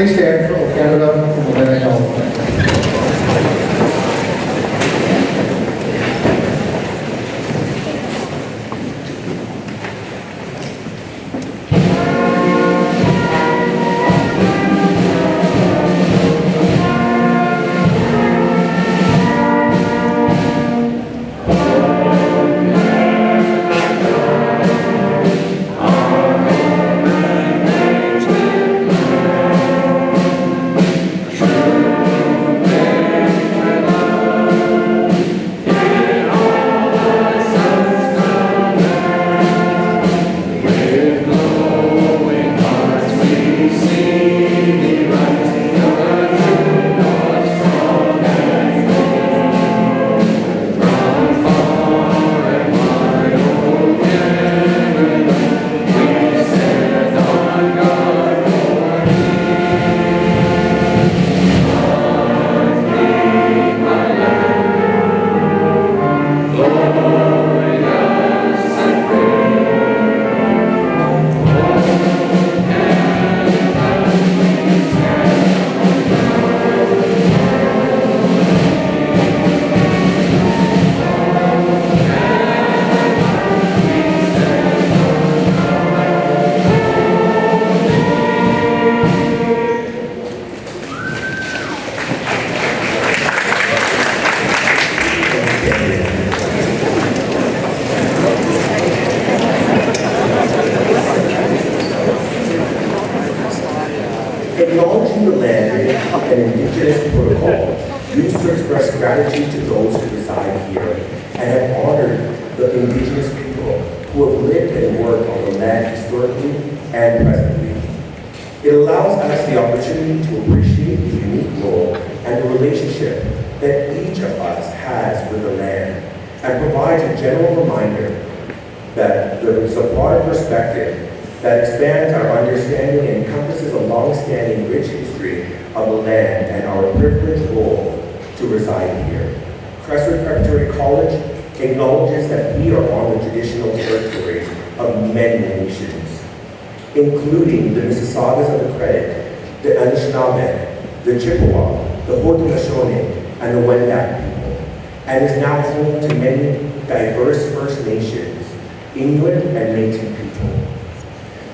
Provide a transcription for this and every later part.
Please stand for Canada and we'll then acknowledge. Acknowledging the land and Indigenous protocol used to express gratitude to those who reside here and have honored the Indigenous people who have lived and worked on the land historically and presently. It allows us the opportunity to appreciate the unique role and the relationship that each of us has with the land and provides a general reminder that there is a broader perspective that expands our understanding and encompasses a long-standing rich history of the land and our privileged role to reside here. Crestwood Preparatory College acknowledges that we are on the traditional territories of many nations, including the Mississaugas of the Credit, the Anishinaabe, the Chippewa, the Haudenosaunee, and the Wendat people, and is now home to many diverse First Nations, Inuit, and Métis people.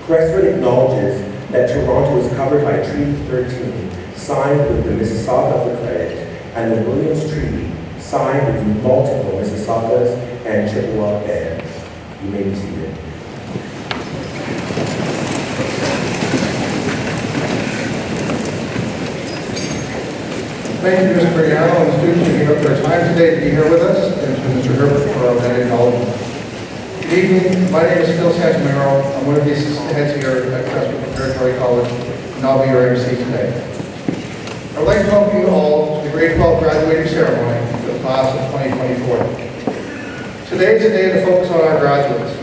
Crestwood acknowledges that Toronto is covered by Treaty 13, signed with the Mississauga of the Credit, and the Williams Treaty, signed with multiple Mississaugas and Chippewa bands. You may be seated. Thank you, Mr. Briano, and students who gave up their time today to be here with us, and to Mr. Herbert for our acknowledgement. Good evening. My name is Phil Santamero. I'm one of the assistant heads here at Crestwood Preparatory College, and I'll be your MC today. I would like to welcome you all to the grade 12 graduating ceremony for the class of 2024. Today is a day to focus on our graduates.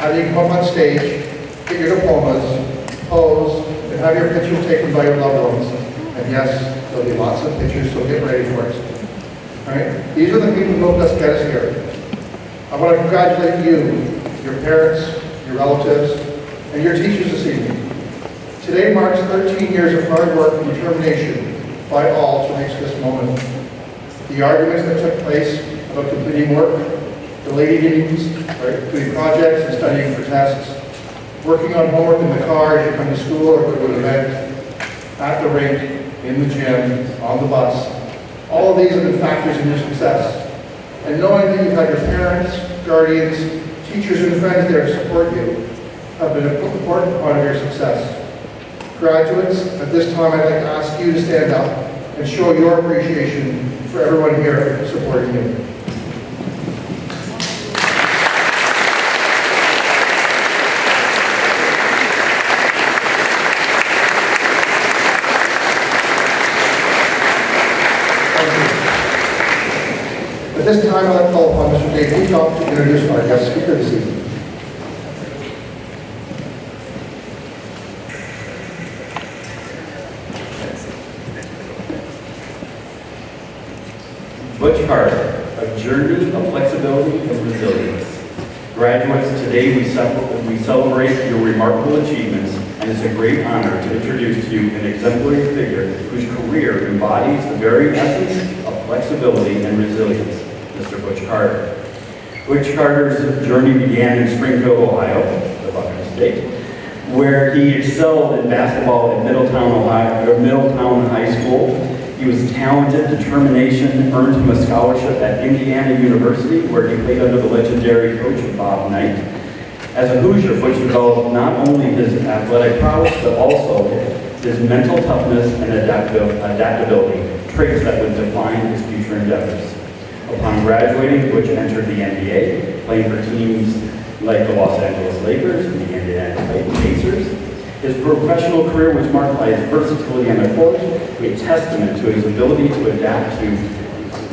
Have you come up on stage, get your diplomas, pose, and have your pictures taken by your loved ones. And yes, there'll be lots of pictures, so get ready for it. All right? These are the people who helped us get us here. I want to congratulate you, your parents, your relatives, and your teachers this evening. Today marks 13 years of hard work and determination by all to reach this moment. The arguments that took place about completing work, delayed meetings, doing projects and studying for tests, working on homework in the car as you come to school or go to an event, at the rink, in the gym, on the bus. All of these have been factors in your success. And knowing that you've had your parents, guardians, teachers, and friends there to support you have been an important part of your success. Graduates, at this time I'd like to ask you to stand up and show your appreciation for everyone here supporting you. At this time, I'd like to call upon Mr. Dave Leacock to introduce our guest speaker this evening. Butch Carter, a journey of flexibility and resilience. Graduates, today we celebrate your remarkable achievements and it's a great honor to introduce to you an exemplary figure whose career embodies the very essence of flexibility and resilience, Mr. Butch Carter. Butch Carter's journey began in Springfield, Ohio, the Buckeye State, where he excelled in basketball at Middletown High School. He was talented, determination earned him a scholarship at Indiana University, where he played under the legendary coach Bob Knight. As a Hoosier, Butch developed not only his athletic prowess, but also his mental toughness and adaptability, traits that would define his future endeavors. Upon graduating, Butch entered the NBA, playing for teams like the Los Angeles Lakers and the Indiana Pacers. His professional career was marked by his versatility on the court, a testament to his ability to adapt to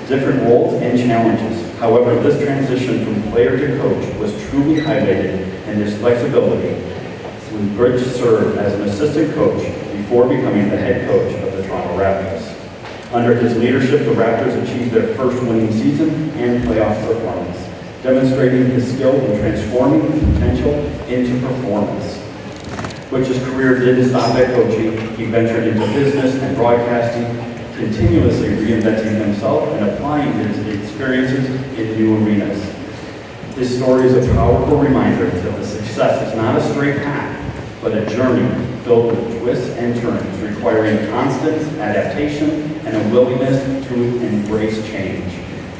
different roles and challenges. However, this transition from player to coach was truly highlighted in his flexibility when Butch served as an assistant coach before becoming the head coach of the Toronto Raptors. Under his leadership, the Raptors achieved their first winning season and playoff performance, demonstrating his skill in transforming potential into performance. Butch's career didn't stop at coaching. He ventured into business and broadcasting, continuously reinventing himself and applying his experiences in new arenas. His story is a powerful reminder that the success is not a straight path, but a journey filled with twists and turns, requiring constant adaptation and a willingness to embrace change.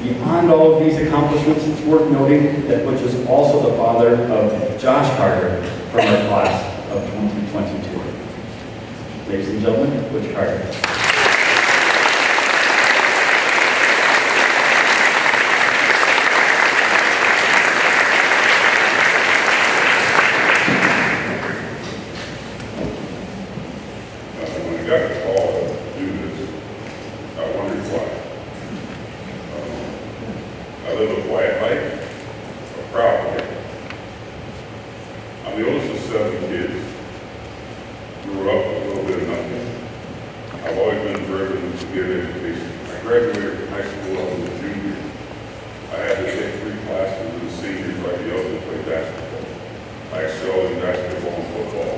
Beyond all of these accomplishments, it's worth noting that Butch is also the father of Josh Carter from our class of 2022. Ladies and gentlemen, Butch Carter. When I got the call to do this, I wondered why. I live a quiet life, a proud life. I'm the oldest of 7 kids. Grew up with a little bit of nothing. I've always been driven to get an education. I graduated from high school, I was a junior. I had to take 3 classes as a senior so I'd be able to play basketball. I excelled in basketball and football.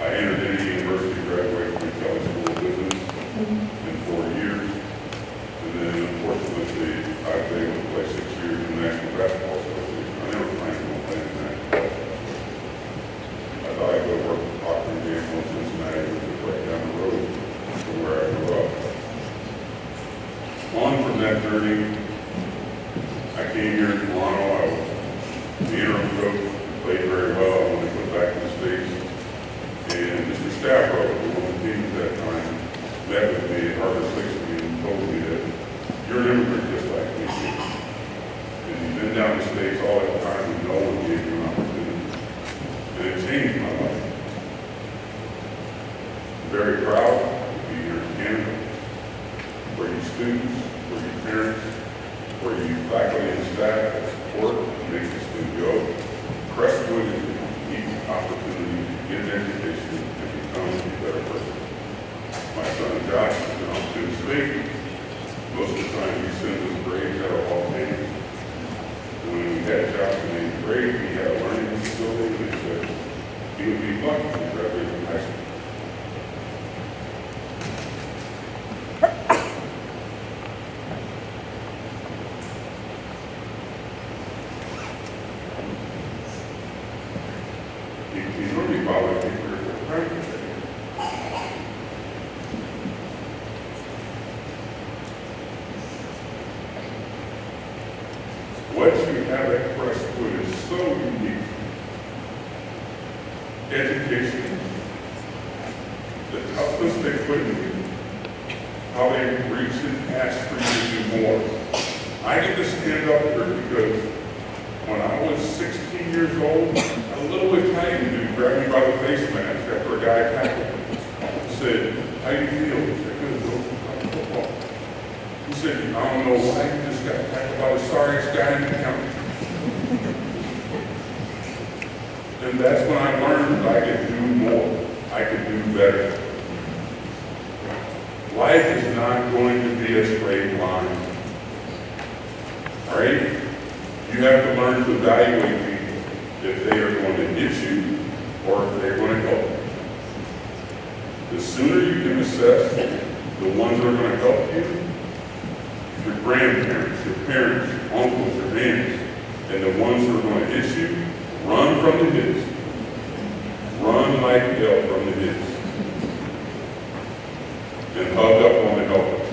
I entered Indiana University, graduated from the Kelley School of Business in 4 years. And then unfortunately, I was able to play 6 years in the National Basketball Association. I never planned on playing in the National Basketball Association. I thought I'd go work at Procter & Gamble in Cincinnati, which is right down the road from where I grew up. On from that journey, I came here in Toronto. I was the interim coach, played very well. I wanted to go back to the States. And Mr. Stavro, who was on the team at that time, met with me at Harbor 60 and told me that you're an immigrant just like me. And you've been down the States all that time and no one gave you an opportunity. And it changed my life. I'm very proud to be here in Canada, for you students, for you parents, for you faculty and staff that support and make this thing go. Crestwood is a unique opportunity to get an education and become a better person. My son Josh has been on to the state. Most of the time he sends us grades out of all things. When we had Josh in 8th grade, we had a learning disability, and they said he would be lucky to graduate from high school. He's really bothered me for practice. What you have at Crestwood is so unique. Education, the toughness they put in you, how they reach and ask for you to do more. I get to stand up here because when I was 16 years old, a little Italian dude grabbed me by the face mask after a guy tackled me. He said, "How do you feel?" I said, "Good, go play football." He said, "I don't know why you just got tackled by the sorriest guy in the county." And that's when I learned that I could do more. I could do better. Life is not going to be a straight line. All right? You have to learn to evaluate people if they are going to hit you or if they're going to help you. The sooner you can assess the ones that are going to help you, your grandparents, your parents, your uncles, your aunts, and the ones who are going to hit you, run from the hits. Run like hell from the hits. And hug up on the helpers.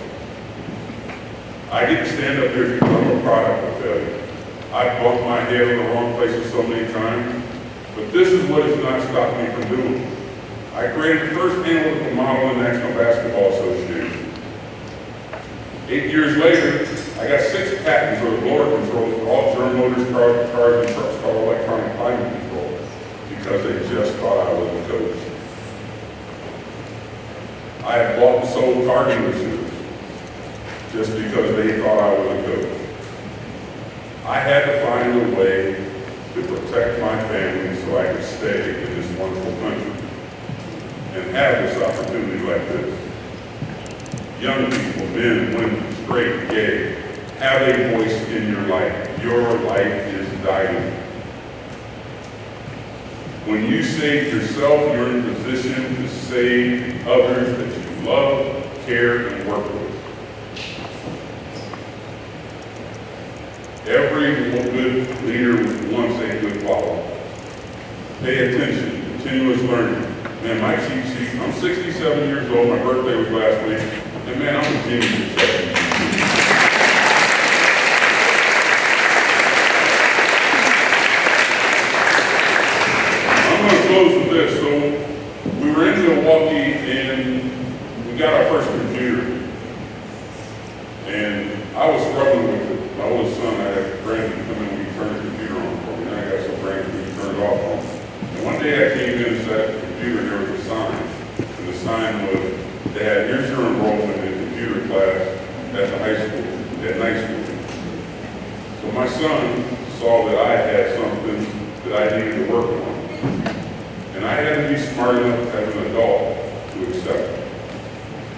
I get to stand up here because I'm a product of failure. I bumped my head in the wrong places so many times, but this is what has not stopped me from doing. I created the first analytical model in the National Basketball Association. 8 years later, I got 6 patents for the blower controls for all germ motors, cars, and trucks called electronic climate control because they just thought I was a coach. I had bought and sold car dealerships just because they thought I was a coach. I had to find a way to protect my family so I could stay in this wonderful country and have this opportunity like this. Young people, men, women, straight, gay, have a voice in your life. Your life is dying. When you save yourself, you're in a position to save others that you love, care, and work with. Every good leader wants a good follower. Pay attention, continuous learning. Man, my cheat sheet, I'm 67 years old, my birthday was last week, and man, I'm a genius. I'm going to close with this. So we were in Milwaukee and we got our first computer. And I was struggling with it. My oldest son, I had Brandon come in when he turned the computer on for me. And I got so Brandon he turned it off on me. And one day I came in and sat at the computer and there was a sign. And the sign was, Dad, here's your enrollment in computer class at the high school, at night school. So my son saw that I had something that I needed to work on. And I had to be smart enough as an adult to accept it.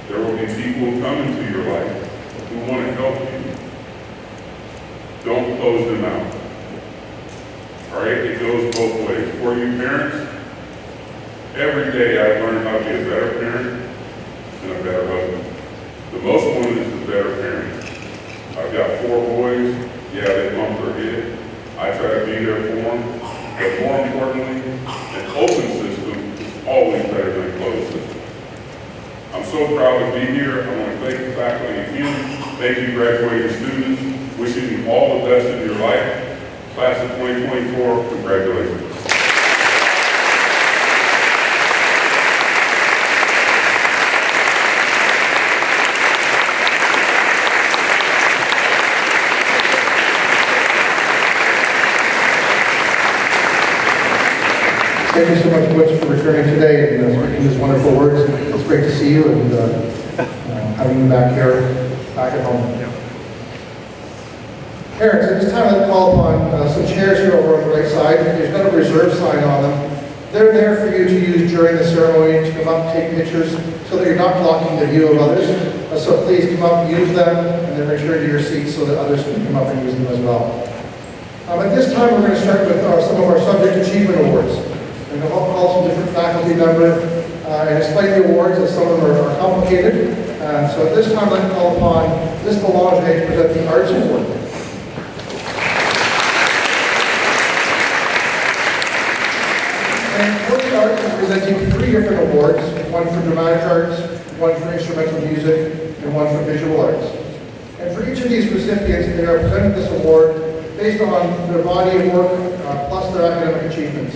There will be people who come into your life who want to help you. Don't close them out. All right, it goes both ways. For you parents, every day I've learned how to be a better parent and a better husband. The most one is a better parent. I've got 4 boys. Yeah, they bump their head. I try to be there for them. But more importantly, an open system is always better than a closed system. I'm so proud to be here. I want to thank the faculty again. Thank you, graduating students. Wishing you all the best in your life. Class of 2024, congratulations. Thank you so much, Butch, for returning today and speaking these wonderful words. It's great to see you and having you back here, back at home. Parents, at this time I'd like to call upon some chairs here over on the right side. There's got a reserve sign on them. They're there for you to use during the ceremony to come up, take pictures, so that you're not blocking the view of others. So please come up, use them, and then return to your seats so that others can come up and use them as well. At this time, we're going to start with some of our subject achievement awards. I'm going to call some different faculty members and explain the awards, as some of them are complicated. So at this time, I'd like to call upon Ms. Belanger to present the Arts Award. And for the arts, is presenting 3 different awards, one for dramatic arts, one for instrumental music, and one for visual arts. And for each of these recipients, they are presented this award based on their body of work plus their academic achievements.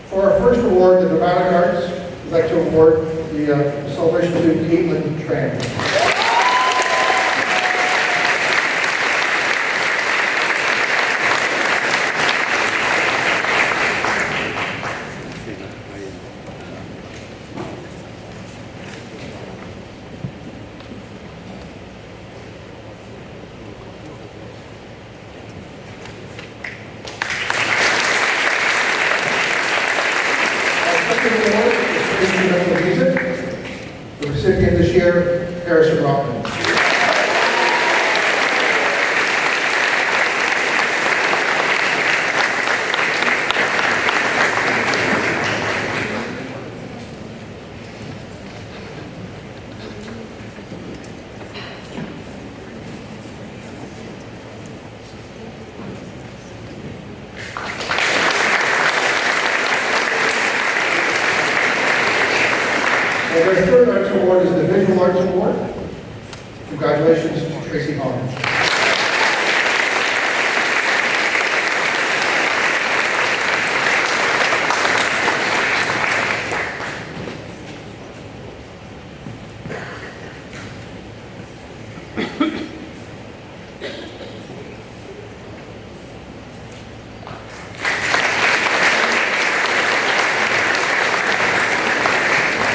For our first award, the dramatic arts, I'd like to award the celebration to Caitlin Tran. The recipient this year, Harrison Rockman. Visual Arts Award. Congratulations to Tracy Holland.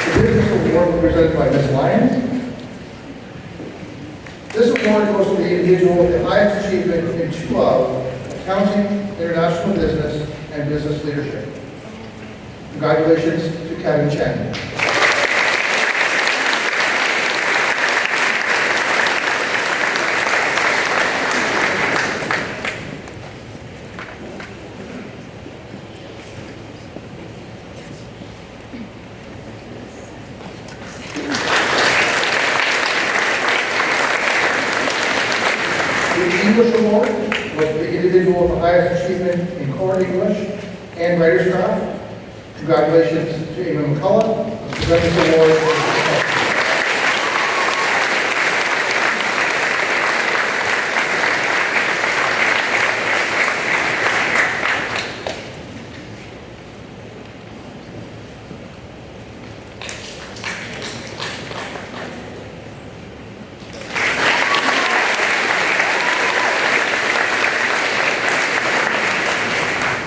The Business Award presented by Ms. Lyons. This award goes to the individual with the highest achievement in two of accounting, international business, and business leadership. Congratulations to Kevin Chen. The English Award was for the individual with the highest achievement in core English and writer's craft. Congratulations to Amy McCullough, who presented this award.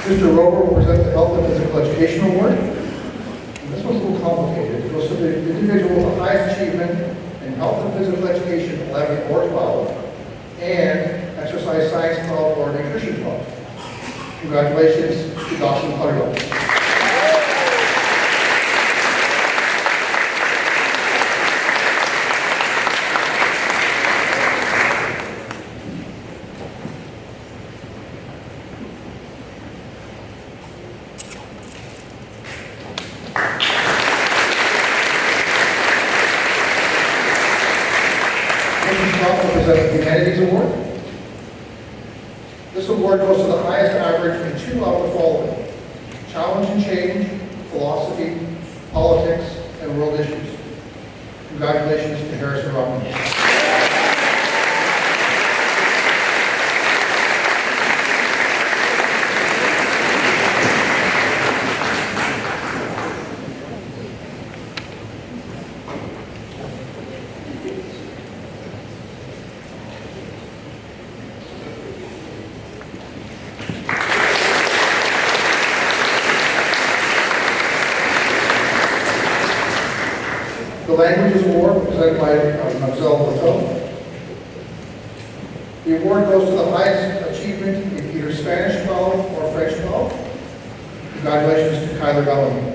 Mr. Rover will present the Health and Physical Education Award. And this one's a little complicated. It goes to the individual with the highest achievement in Health and Physical Education 11 or 12, and Exercise Science 12 or Nutrition 12. Congratulations to Dawson Cutterell. Will present the Humanities Award. This award goes to the highest average in two of the following: challenge and change, philosophy, politics, and world issues. Congratulations to Harrison Robbins. The Languages Award presented by Mademoiselle Boteau. The award goes to the highest achievement in either Spanish 12 or French 12. Congratulations to Kyler Bellamy.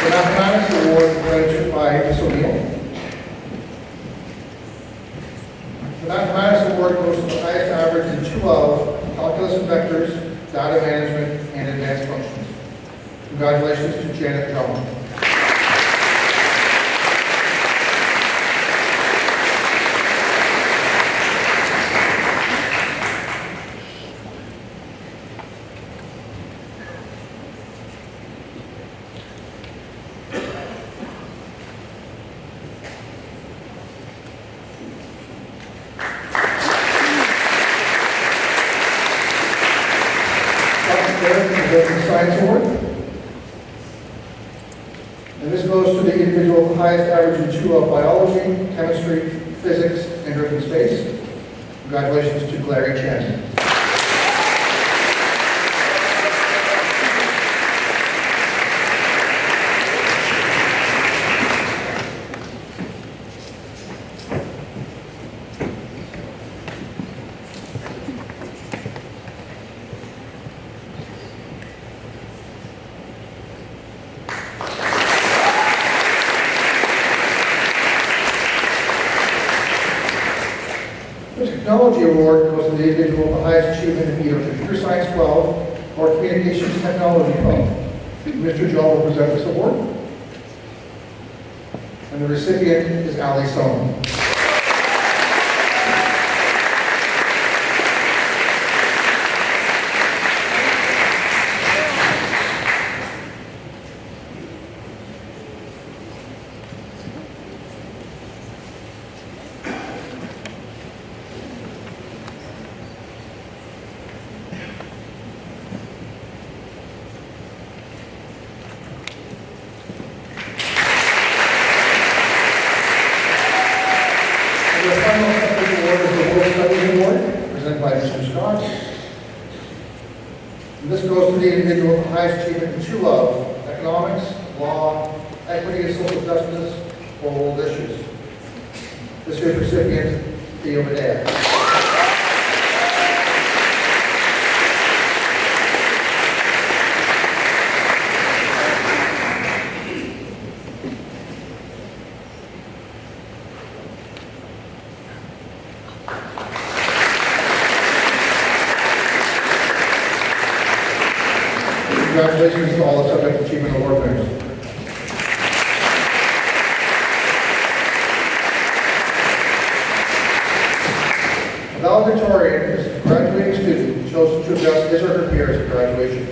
The Mathematics Award presented by Ms. O'Neill. The Mathematics Award goes to the highest average in two of calculus and vectors, data management, and advanced functions. Congratulations to Janet Drummond. The Science Award. And this goes to the individual with the highest average in two of biology, chemistry, physics, and earth and space. Congratulations to Clary Chen. The Technology Award goes to the individual with the highest achievement in either Computer Science 12 or Communications Technology Club. Mr. Joe will present this award. And the recipient is Ali Sohn. The final acceptance award is the World Studies Award, presented by Mr. Scott. And this goes to the individual with the highest achievement in true love, economics, law, equity and social justice, or world issues. This year's recipient, Theo Medea. Congratulations to all the Subject Achievement Award winners. A valedictorian is a graduating student chosen to address his or her peers at graduation.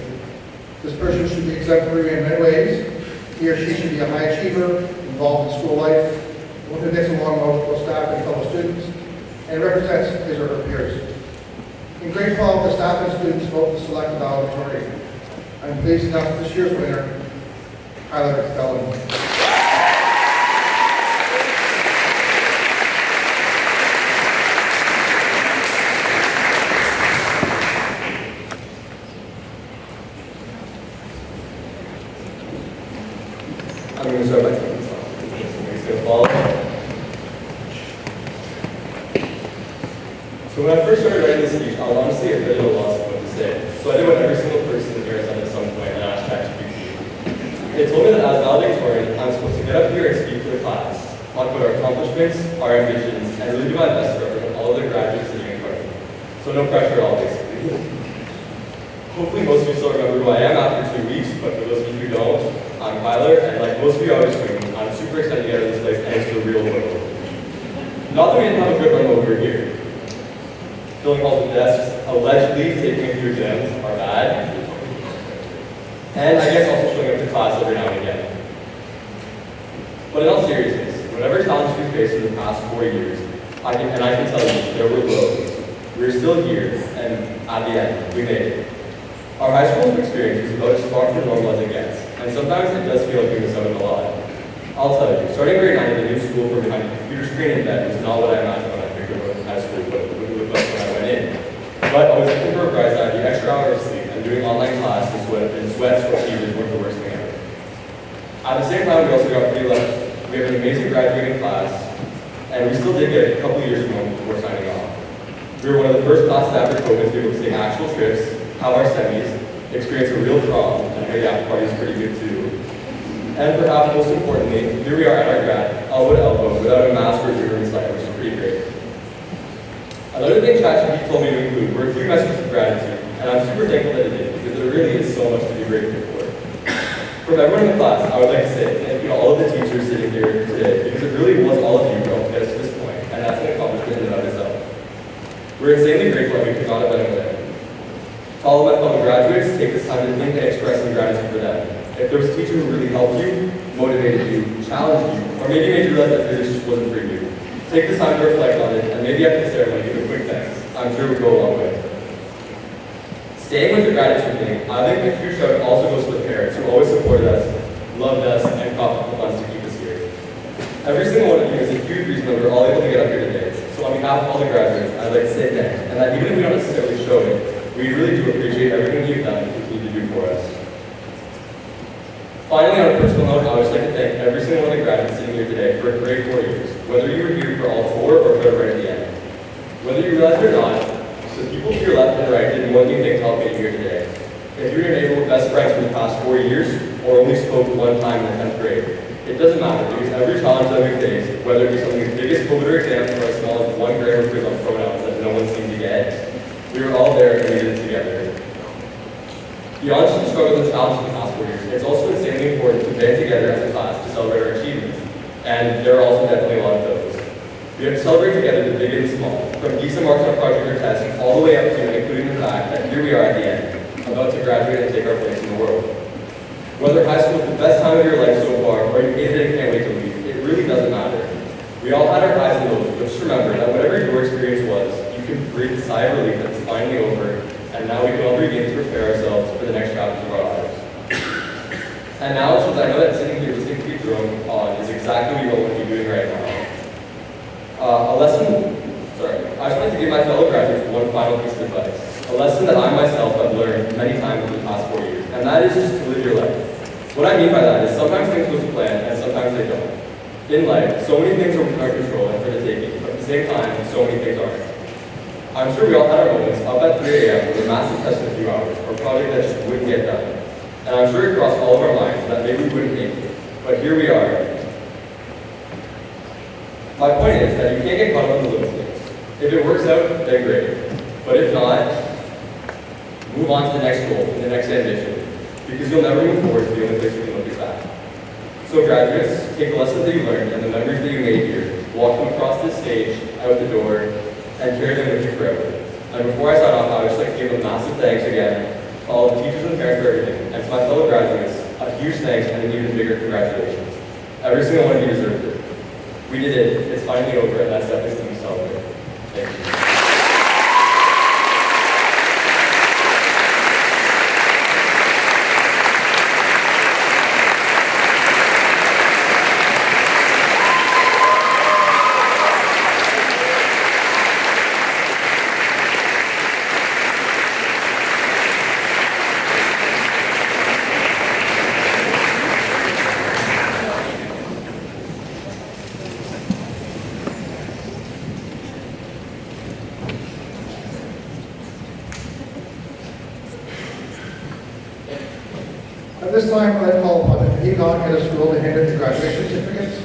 This person should be exemplary in many ways. He or she should be a high achiever, involved in school life, one who gets along with staff and fellow students, and represents his or her peers. In grade 12, the staff and students vote to select a valedictorian. I'm pleased to announce this year's winner, Tyler Felon. I'm going to start by taking this off. It's going to fall. So when I first started writing this speech, I was honestly a bit of a loss of what to say. So I did what every single person here has done at some point, and asked ChatGPT. It told me that as valedictorian, I'm supposed to get up here and speak to the class, talk about our accomplishments, our ambitions, and really do my best to represent all of the graduates sitting in front of me. So no pressure at all, basically. Hopefully most of you still remember who I am after 2 weeks, but for those of you who don't, I'm Tyler, and like most of you always swing, I'm super excited to get out of this place and into the real world. Not that we didn't have a good run over here. Filling all the desks, allegedly taking a few exams are bad. And I guess also showing up to class every now and again. But in all seriousness, whatever challenges we faced in the past 4 years, I can tell you, there were lows. We're still here, and at the end, we made it. Our high school experience was about as far from normal as it gets, and sometimes it does feel like we miss out on a lot. I'll tell you, starting grade 9 at a new school from behind a computer screen in bed was not what I imagined when I figured out what high school would look like when I went in. But I was looking for a prize that the extra hour of sleep and doing online class and sweat fevers weren't the worst thing ever. At the same time, we also got pretty lucky. We have an amazing graduating class, and we still did get a couple years from home before signing off. We were one of the first classes after COVID to be able to take actual trips, have our semis, experience a real prom, and the after party is pretty good too. And perhaps most importantly, here we are at our grad, elbow to elbow, without a mask or tutoring site, which is pretty great. Another thing ChatGPT told me to include were a few messages of gratitude, and I'm super thankful that it did, because there really is so much to be grateful for. From everyone in the class, I would like to say thank you to all of the teachers sitting here today, because it really was all of you who helped get us to this point, and that's an accomplishment in and of itself. We're insanely grateful that we could not have done it without you. To all of my fellow graduates, take this time to think and express some gratitude for them. If there was a teacher who really helped you, motivated you, challenged you, or maybe made you realize that physics just wasn't for you, take this time to reflect on it, and maybe after the ceremony, give a quick thanks. I'm sure it would go a long way. Staying with the gratitude thing, I think a huge shout also goes to the parents who always supported us, loved us, and coughed up the funds to keep us here. Every single one of you is a huge reason that we're all able to get up here today. So on behalf of all the graduates, I'd like to say thanks, and that even if we don't necessarily show it, we really do appreciate everything you've done and continue to do for us. Finally, on a personal note, I would just like to thank every single one of the graduates sitting here today for a great 4 years, whether you were here for all 4 or for right at the end. Whether you realize it or not, the people to your left and right did more than you think to help get you here today. If you're your neighbor with best friends for the past 4 years, or only spoke one time in the 10th grade, it doesn't matter, because every challenge that we face, whether it be something as big as COVID or exams or as small as 1 grammar quiz on pronouns that no one seemed to get, we were all there and we did it together. Beyond just the struggles and challenges of the past 4 years, it's also insanely important to band together as a class to celebrate our achievements. And there are also definitely a lot of those. We have to celebrate together the big and small, from decent marks on a project or test, all the way up to and including the fact that here we are at the end, about to graduate and take our place in the world. Whether high school is the best time of your life so far, or you hated it and can't wait to leave, it really doesn't matter. We all had our highs and lows, but just remember that whatever your experience was, you can breathe a sigh of relief that it's finally over, and now we can all begin to prepare ourselves for the next chapter of our lives. And now, since I know that sitting here listening to you drum on is exactly what you all want to be doing right now, I just wanted to give my fellow graduates one final piece of advice. A lesson that I myself have learned many times in the past 4 years, and that is just to live your life. What I mean by that is sometimes things go to plan, and sometimes they don't. In life, so many things are within our control and for the taking, but at the same time, so many things aren't. I'm sure we all had our moments up at 3 a.m. with a massive test in a few hours, or a project that just wouldn't get done. And I'm sure it crossed all of our minds that maybe we wouldn't make it, but here we are. My point is that you can't get caught up in the little things. If it works out, then great. But if not, move on to the next goal and the next ambition, because you'll never move forward to the only place you can look is back. So graduates, take the lessons that you learned and the memories that you made here, walk them across this stage, out the door, and carry them with you forever. And before I sign off, I would just like to give a massive thanks again to all the teachers and parents for everything, and to my fellow graduates, a huge thanks and an even bigger congratulations. Every single one of you deserved it. We did it. It's finally over, and that's definitely something to celebrate. Thank you. At this time, I'd like to call upon the Peacock Head of School to hand out the graduation certificates,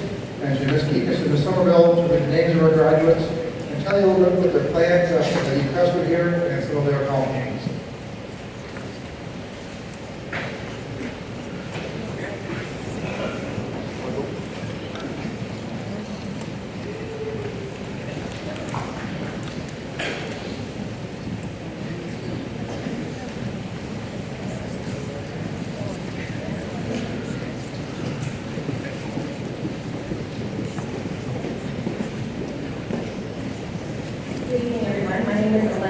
and to Ms. Keekus and Ms. Somerville to read the names of our graduates and tell you a little bit about their plans after the Crestwood here and some of their accomplishments. Good evening, everyone. My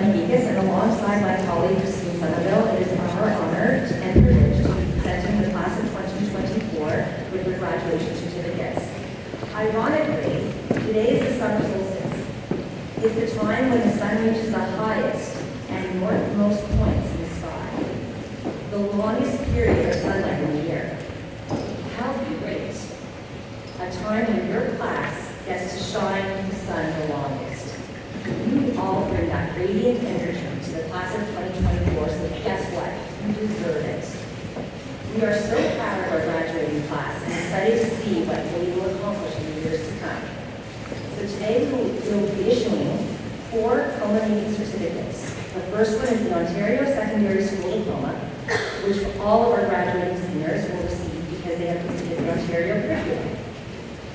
name is and alongside my colleague Christine Somerville, it is our honor and privilege to be presenting the class of 2024 with their graduation certificates. Ironically, today is the summer solstice. It's the time when the sun reaches the highest and northmost points in the sky, the longest period of sunlight in the year. How great! A time when your class gets to shine in the sun the longest. You all bring that radiant energy to the class of 2024, so guess what? You deserve it. We are so proud of our graduating class and excited to see what we will accomplish in the years to come. So today we will be issuing 4 culminating certificates. The first one is the Ontario Secondary School Diploma, which all of our graduating seniors will receive because they have completed the Ontario curriculum.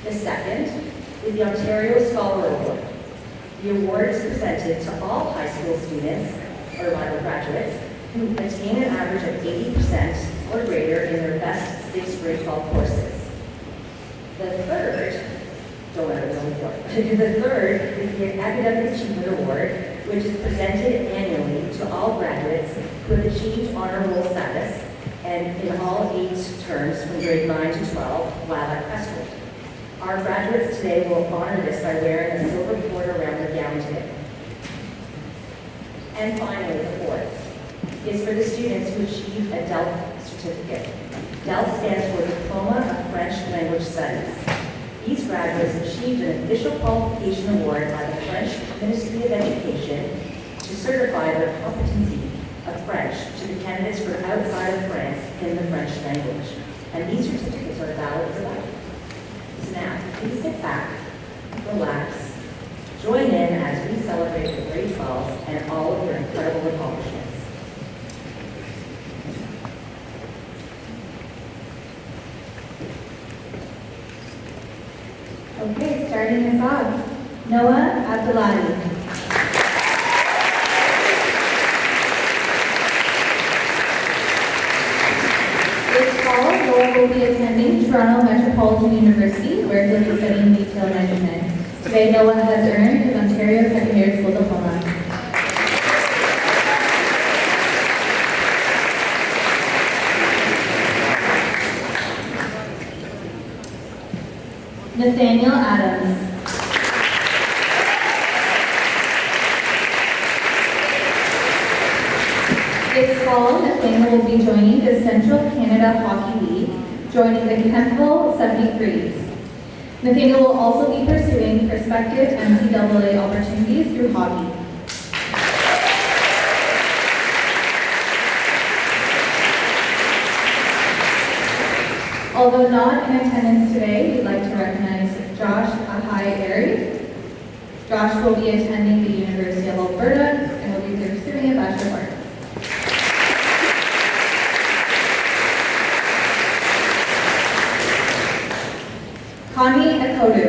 The second is the Ontario Scholar Award. The award is presented to all high school students, or rather graduates, who attain an average of 80% or greater in their best 6th grade 12 courses. The third, don't let it go before. The third is the Academic Achievement Award, which is presented annually to all graduates who have achieved honor roll status and in all 8 terms from grade 9 to 12 while at Crestwood. Our graduates today will honor this by wearing a silver border around their gown today. And finally, the fourth is for the students who achieved a DELF certificate. DELF stands for Diploma of French Language Studies. These graduates achieved an official qualification award by the French Ministry of Education to certify their competency of French to the candidates for outside of France in the French language. And these certificates are valid for life. So now, please sit back, relax, join in as we celebrate the grade 12s and all of their incredible accomplishments. Okay, starting us off, Noah Abdullahi. This fall, Noah will be attending Toronto Metropolitan University, where he'll be studying retail management. Today, Noah has earned his Ontario Secondary School Diploma. Nathaniel Adams. This fall, Nathaniel will be joining the Central Canada Hockey League, joining the Kempville 73s. Nathaniel will also be pursuing prospective NCAA opportunities through hockey. Although not in attendance today, we'd like to recognize Josh Ahai-Airy. Josh will be attending the University of Alberta and will be pursuing a Bachelor of Arts. Connie Akodu.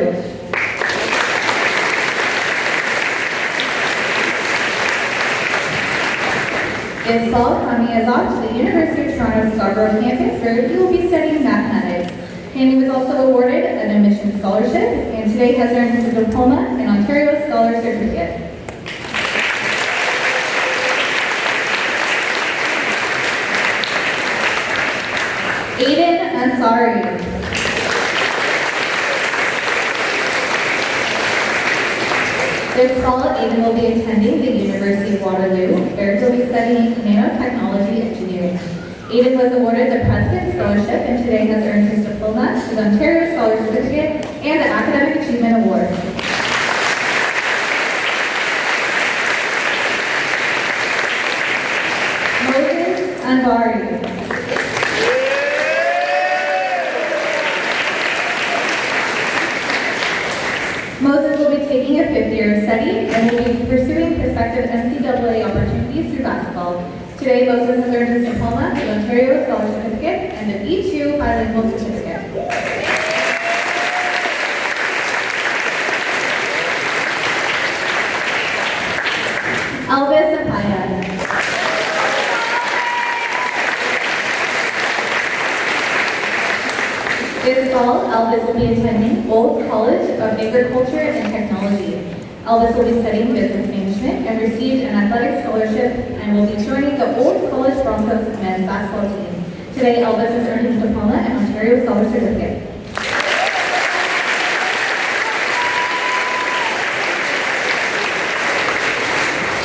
This fall, Connie is off to the University of Toronto Scarborough campus where he will be studying mathematics. Connie was also awarded an admission scholarship and today has earned his diploma and Ontario Scholar Certificate. Aiden Ansari. This fall, Aiden will be attending the University of Waterloo, where he'll be studying nanotechnology engineering. Aiden was awarded the President's Scholarship and today has earned his diploma, his Ontario Scholar Certificate, and the Academic Achievement Award. Moses Anvari. Moses will be taking a 5th year of study and will be pursuing prospective NCAA opportunities through basketball. Today, Moses has earned his diploma, his Ontario Scholar Certificate, and the B2 bilingual certificate. Elvis Apaya. This fall, Elvis will be attending Olds College of Agriculture and Technology. Elvis will be studying business management and received an athletic scholarship and will be joining the Olds College Broncos men's basketball team. Today, Elvis has earned his diploma and Ontario Scholar Certificate.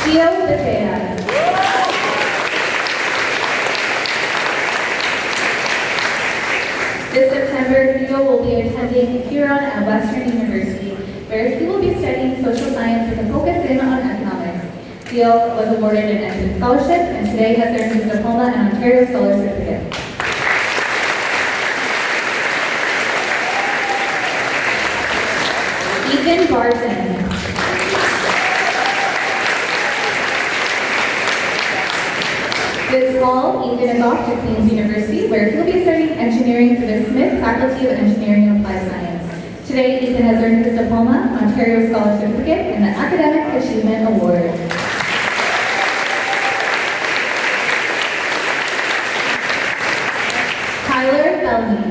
Gio Bethea. This September, Theo will be attending Huron at Western University, where he will be studying social science with a focus in on economics. Theo was awarded an entrance scholarship and today has earned his diploma and Ontario Scholar Certificate. Ethan Barton. This fall, Ethan is off to Queen's University, where he'll be studying engineering for the Smith Faculty of Engineering and Applied Science. Today, Ethan has earned his diploma, Ontario Scholar Certificate, and the Academic Achievement Award. Tyler Bellamy.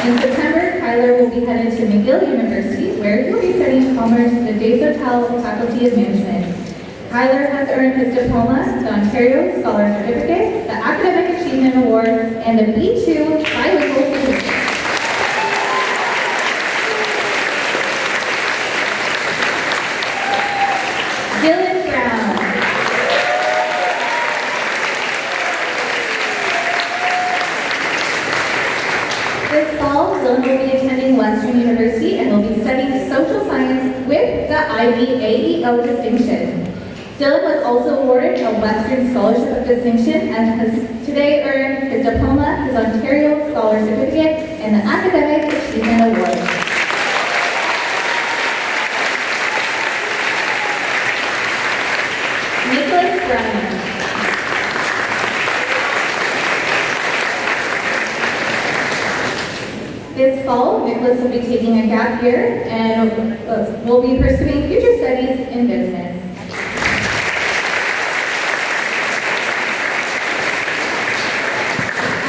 In September, Tyler will be headed to McGill University, where he'll be studying commerce in the Desautels Faculty of Management. Tyler has earned his diploma, the Ontario Scholar Certificate, the Academic Achievement Award, and the B2 bilingual certificate. Dylan Brown. This fall, Dylan will be attending Western University and will be studying social science with the IBAEO distinction. Dylan was also awarded a Western Scholarship of Distinction and has today earned his diploma, his Ontario Scholar Certificate, and the Academic Achievement Award. Nicholas Brown. fall, Nicholas will be taking a gap year and will be pursuing future studies in business.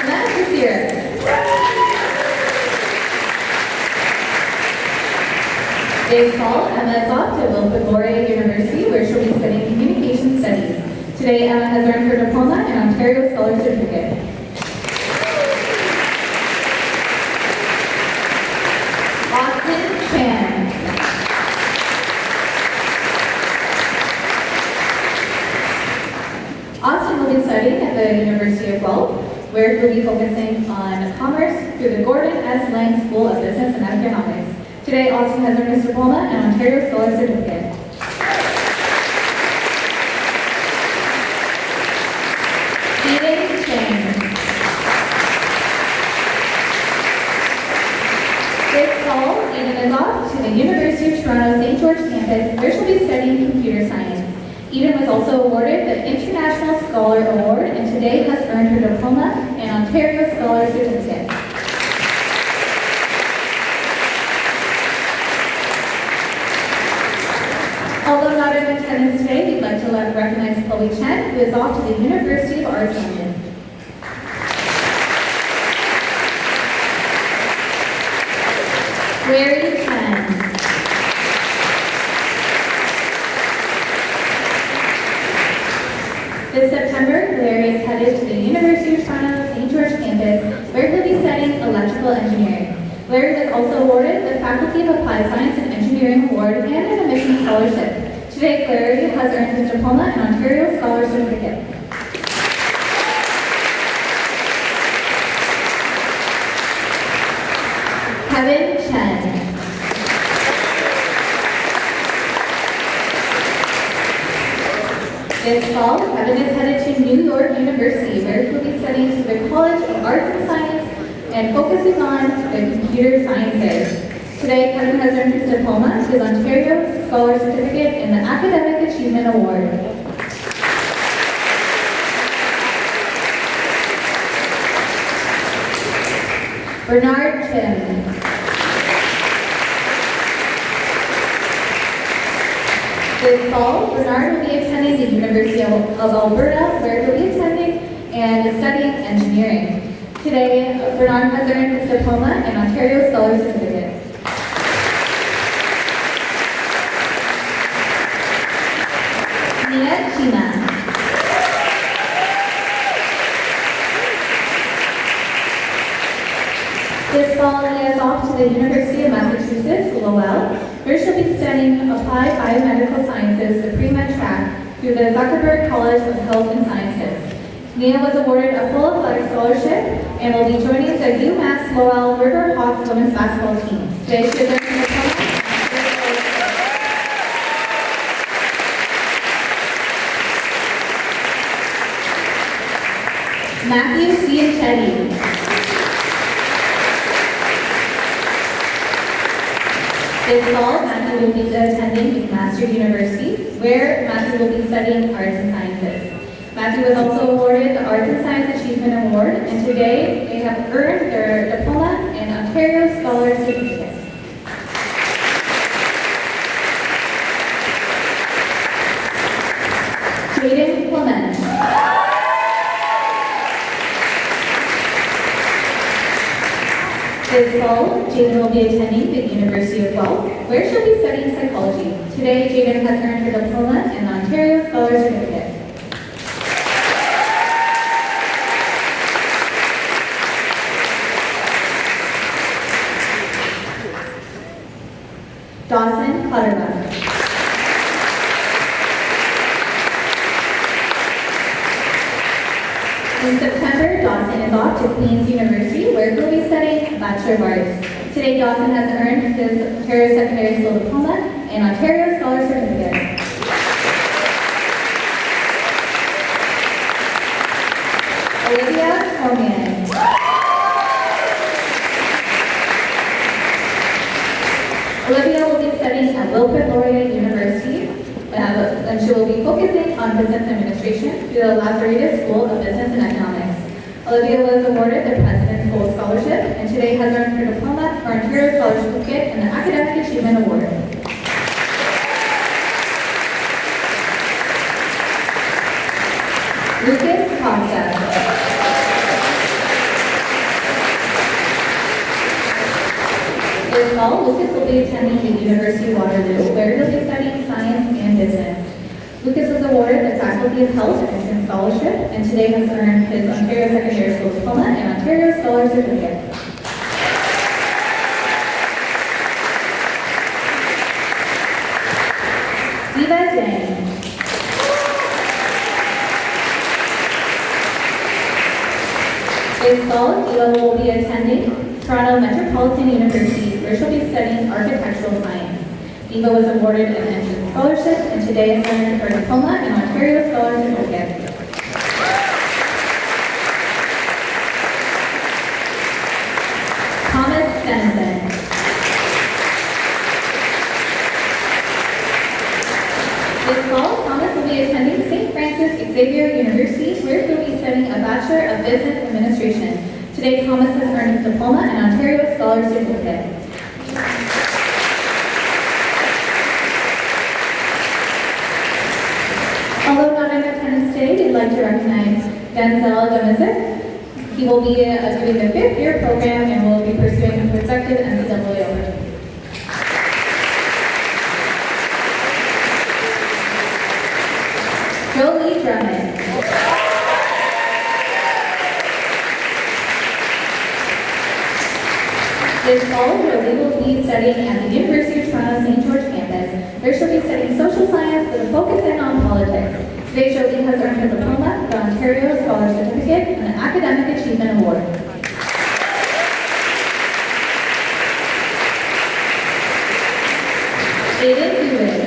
Emma is here. This fall, Emma is off to Valedictorian University, where she'll be studying communication studies. Today, Emma has earned her diploma and Ontario Scholar Certificate. Austin Chan. Austin will be studying at the University of Guelph, where he'll be focusing on commerce through the Gordon S. Lang School of Business and Economics. Today, Austin has earned his diploma and Ontario Scholar Certificate. Eden Chang. This fall, Eden is off to the University of Toronto St. George campus, where she'll be studying computer science. Eden was also awarded the International Scholar Award and today has earned her diploma and Ontario Scholar Certificate. Although not in attendance today, we'd like to recognize Chloe Chen, who is off to the University of Arts London. Larry Chen. This September, Larry is headed to the University of Toronto St. George campus, where he'll be studying electrical engineering. Larry was also awarded the Faculty of Applied Science and Engineering Award and an admission scholarship. Today, Larry has earned his diploma and Ontario Scholar Certificate. Kevin Chen. This fall, Kevin is headed to New York University, where he will be studying through the College of Arts and Science and focusing on the computer sciences. Today, Kevin has earned his diploma, his Ontario Scholar Certificate, and the Academic Achievement Award. Bernard Tim. This fall, Bernard will be attending the University of Alberta, where he'll be attending and studying engineering. Today, Bernard has earned his diploma and Ontario Scholar Certificate. Nia Chima. This fall, Nia is off to the University of Massachusetts, Lowell, where she'll be studying Applied Biomedical Sciences, the pre-med track, through the Zuckerberg College of Health and Sciences. Nia was awarded a full athletic scholarship and will be joining the UMass Lowell River Hawks women's basketball team. Today, she is earning her diploma. Matthew Cianchetti. This fall, Matthew will be attending McMaster University, where Matthew will be studying arts and sciences. Matthew was also awarded the Arts and Science Achievement Award, and today they have earned their diploma and Ontario Scholar Certificate. Jaden Clement. This fall, Jaden will be attending the University of Guelph, where she'll be studying psychology. Today, Jaden has earned her diploma and Ontario Scholar Certificate. Dawson Clutterbuck. In September, Dawson is off to Queen's University, where he'll be studying Bachelor of Arts. Today, Dawson has earned his Ontario Secondary School Diploma and Ontario Scholar Certificate. Olivia Comian. Olivia will be studying at Wilfrid Laurier University, and she will be focusing on business administration through the Lazaridis School of Business and Economics. Olivia was awarded the President's School Scholarship, and today has earned her diploma or Ontario Scholar Certificate and the Academic Achievement Award. Lucas Costa. This fall, Lucas will be attending the University of Waterloo, where he'll be studying science and business. Lucas was awarded the Faculty of Health Entrance Scholarship, and today has earned his Ontario Secondary School Diploma and Ontario Scholar Certificate. Diva Dang. This fall, Diva will be attending Toronto Metropolitan University, where she'll be studying architectural science. Diva was awarded an entrance scholarship, and today has earned her diploma and Ontario Scholar Certificate. Thomas Dennison. This fall, Thomas will be attending St. Francis Xavier University, where he'll be studying a Bachelor of Business Administration. Today, Thomas has earned his diploma and Ontario Scholar Certificate. Although not in attendance today, we'd like to recognize Denzel Demizik. He will be doing the 5th year program and will be pursuing prospective NCAA opportunities. Jolie Drummond. This fall, Jolie will be studying at the University of Toronto St. George campus, where she'll be studying social science with a focus in on politics. Today, Jolie has earned her diploma, the Ontario Scholar Certificate, and the Academic Achievement Award. Aiden Hewitt.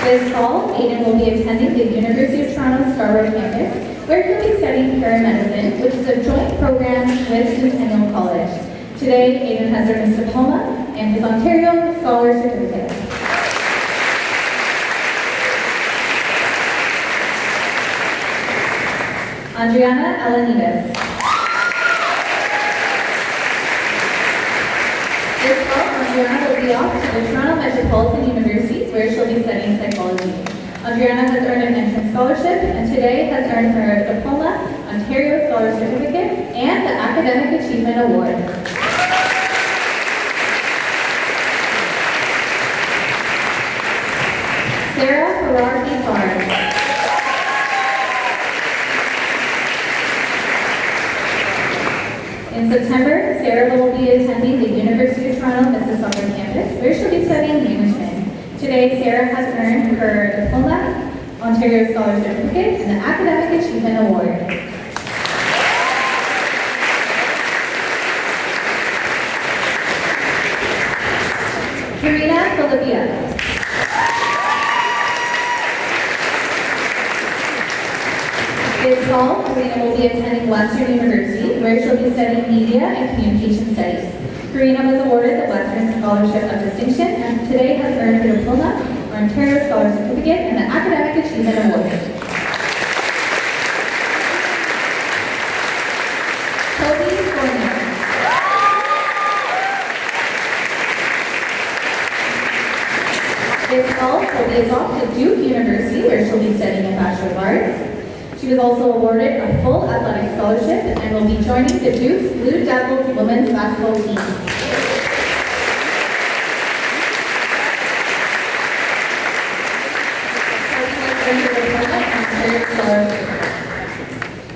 This fall, Aiden will be attending the University of Toronto Scarborough campus, where he'll be studying paramedicine, which is a joint program with Centennial College. Today, Aiden has earned his diploma and his Ontario Scholar Certificate. Adriana Alanides. This fall, Adriana will be off to the Toronto Metropolitan University, where she'll be studying psychology. Adriana has earned an entrance scholarship, and today has earned her diploma, Ontario Scholar Certificate, and the Academic Achievement Award. Sarah Ferrari-Farr. In September, Sarah will be attending the University of Toronto Mississauga campus, where she'll be studying management. Today, Sarah has earned her diploma, Ontario Scholar Certificate, and the Academic Achievement Award. Karina Filipia. This fall, Karina will be attending Western University, where she'll be studying Media and Communication Studies. Karina was awarded the Western Scholarship of Distinction, and today has earned her diploma, Ontario Scholar Certificate, and the Academic Achievement Award. Toby Corner. This fall, Toby is off to Duke University, where she'll be studying a Bachelor of Arts. She was also awarded a full athletic scholarship and will be joining the Duke's Blue Devils women's basketball team.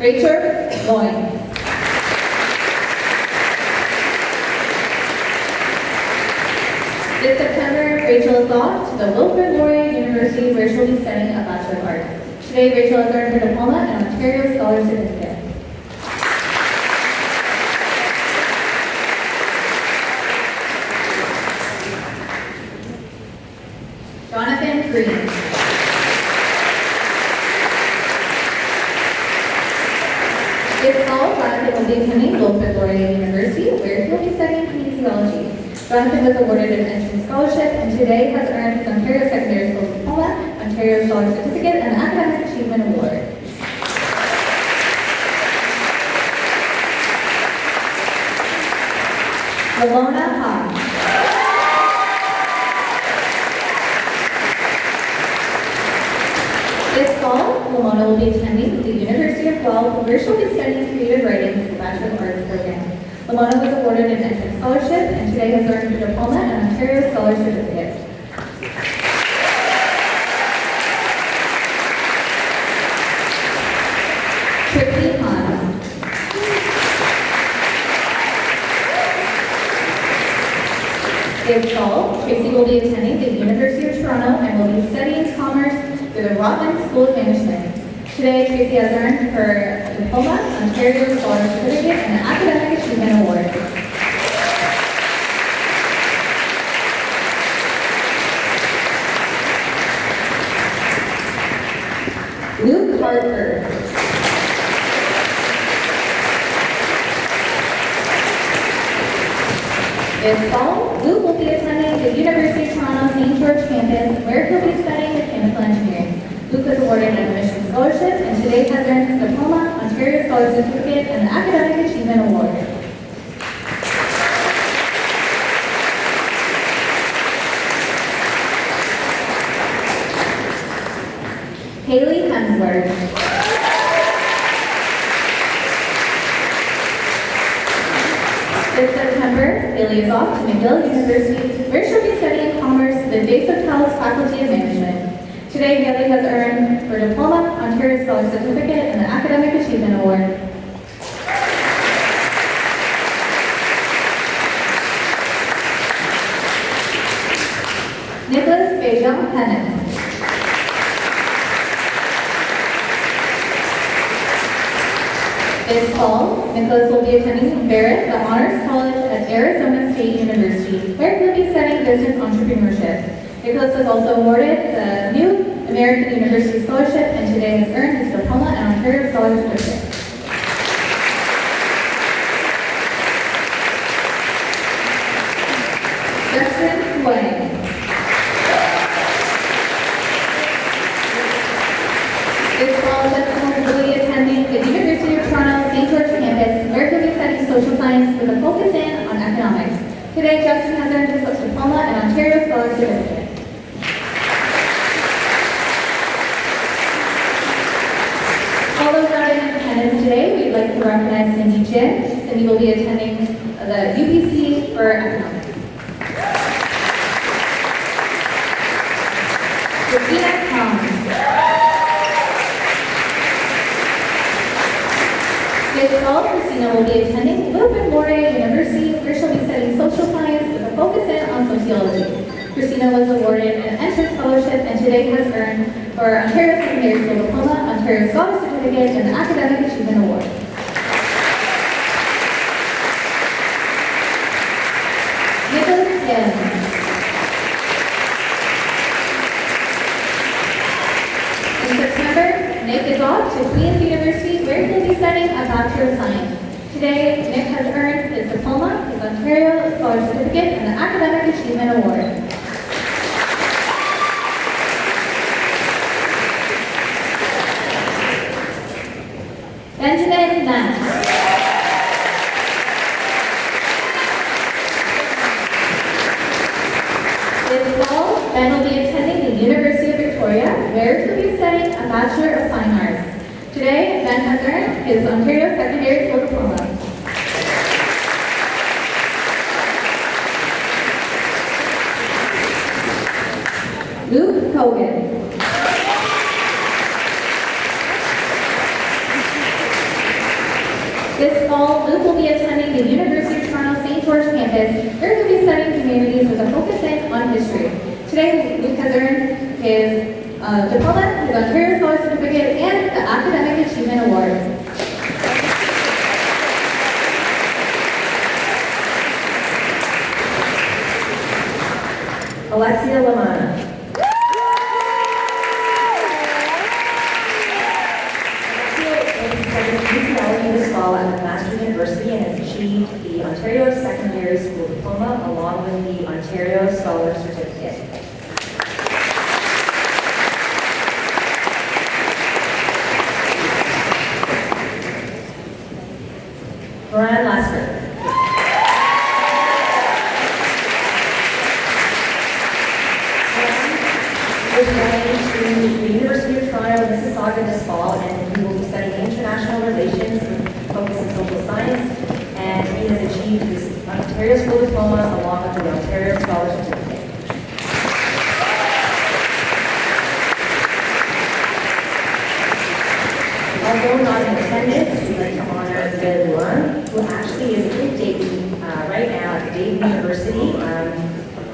Rachel Loyne. This September, Rachel is off to the Wilfrid Laurier University, where she'll be studying a Bachelor of Arts. Today, Rachel has earned her diploma and Ontario Scholar Certificate. Jonathan Green. This fall, Jonathan will be attending Wilfrid Laurier University, where he'll be studying kinesiology. Jonathan was awarded an entrance scholarship, and today has earned his Ontario Secondary School Diploma, Ontario Scholar Certificate, and the Academic Achievement Award. Alona Haas. This fall, Lamona will be attending the University of Guelph, where she'll be studying creative writing for the Bachelor of Arts program. Lamona was awarded an entrance scholarship and today has earned a diploma and Ontario Scholar Certificate. Trixie Han. This fall, Tracy will be attending the University of Toronto and will be studying commerce through the Rotman School of Management. Today, Tracy has earned her diploma, Ontario Scholar Certificate, and an Academic Achievement Award. Luke Harper. This fall, Luke will be attending the University of Toronto St. George campus, where he'll be studying mechanical engineering. Luke was awarded an admission scholarship and today has earned his diploma, Ontario Scholar Certificate, and an Academic Achievement Award. Haley Hemsworth. This September, Haley is off to McGill University, where she'll be studying commerce with the Base Hotels Faculty of Management. Today, Haley has earned her diploma, Ontario Scholar Certificate, and the Academic Achievement Award. Nicholas Bejan Hennon. This fall, Nicholas will be attending Barrett, the Honors College at Arizona State University, where he'll be studying business entrepreneurship. Nicholas was also awarded the New American University Scholarship and today has earned his diploma and Ontario Scholar Certificate. Justin Wang. This fall, Justin will be attending the University of Toronto St. George campus, where he'll be studying social science with a focus in on economics. Today, Justin has earned his diploma and Ontario Scholar Certificate. Although not in attendance today, we'd like to recognize Cindy Chin. Cindy will be attending the UPC for economics. Christina Kong. This fall, Christina will be attending Wilfrid Laurier University, where she'll be studying social science with a focus in on sociology. Christina was awarded an entrance scholarship and today has earned her Ontario Secondary School Diploma, Ontario Scholar Certificate, and the Academic Achievement Award. Nicholas Kim. In September, Nick is off to Queen's University, where he'll be studying a Bachelor of Science. Today, Nick has earned his diploma, his Ontario Scholar Certificate, and the Academic Achievement Award. Benjamin Nunn. This fall, Ben will be attending the University of Victoria, where he'll be studying a Bachelor of Fine Arts. Today, Ben has earned his Ontario Secondary School Diploma. Luke Hogan. This fall, Luke will be attending the University of Toronto St. George campus, where he'll be studying humanities with a focus on history. Today, Luke has earned his diploma, his Ontario Scholar Certificate, and the Academic Achievement Award. Alexia Lamana. This fall at McMaster University and has achieved the Ontario Secondary School Diploma along with the Ontario Scholar Certificate. Moran Lasker. going to the University of Toronto, Mississauga this fall, and he will be studying international relations with focus in social science, and he has achieved his Ontario School Diploma along with the Ontario Scholar Certificate. Although not in attendance, we'd like to honor Bill Luan, who actually is in Dayton right now at Dayton University,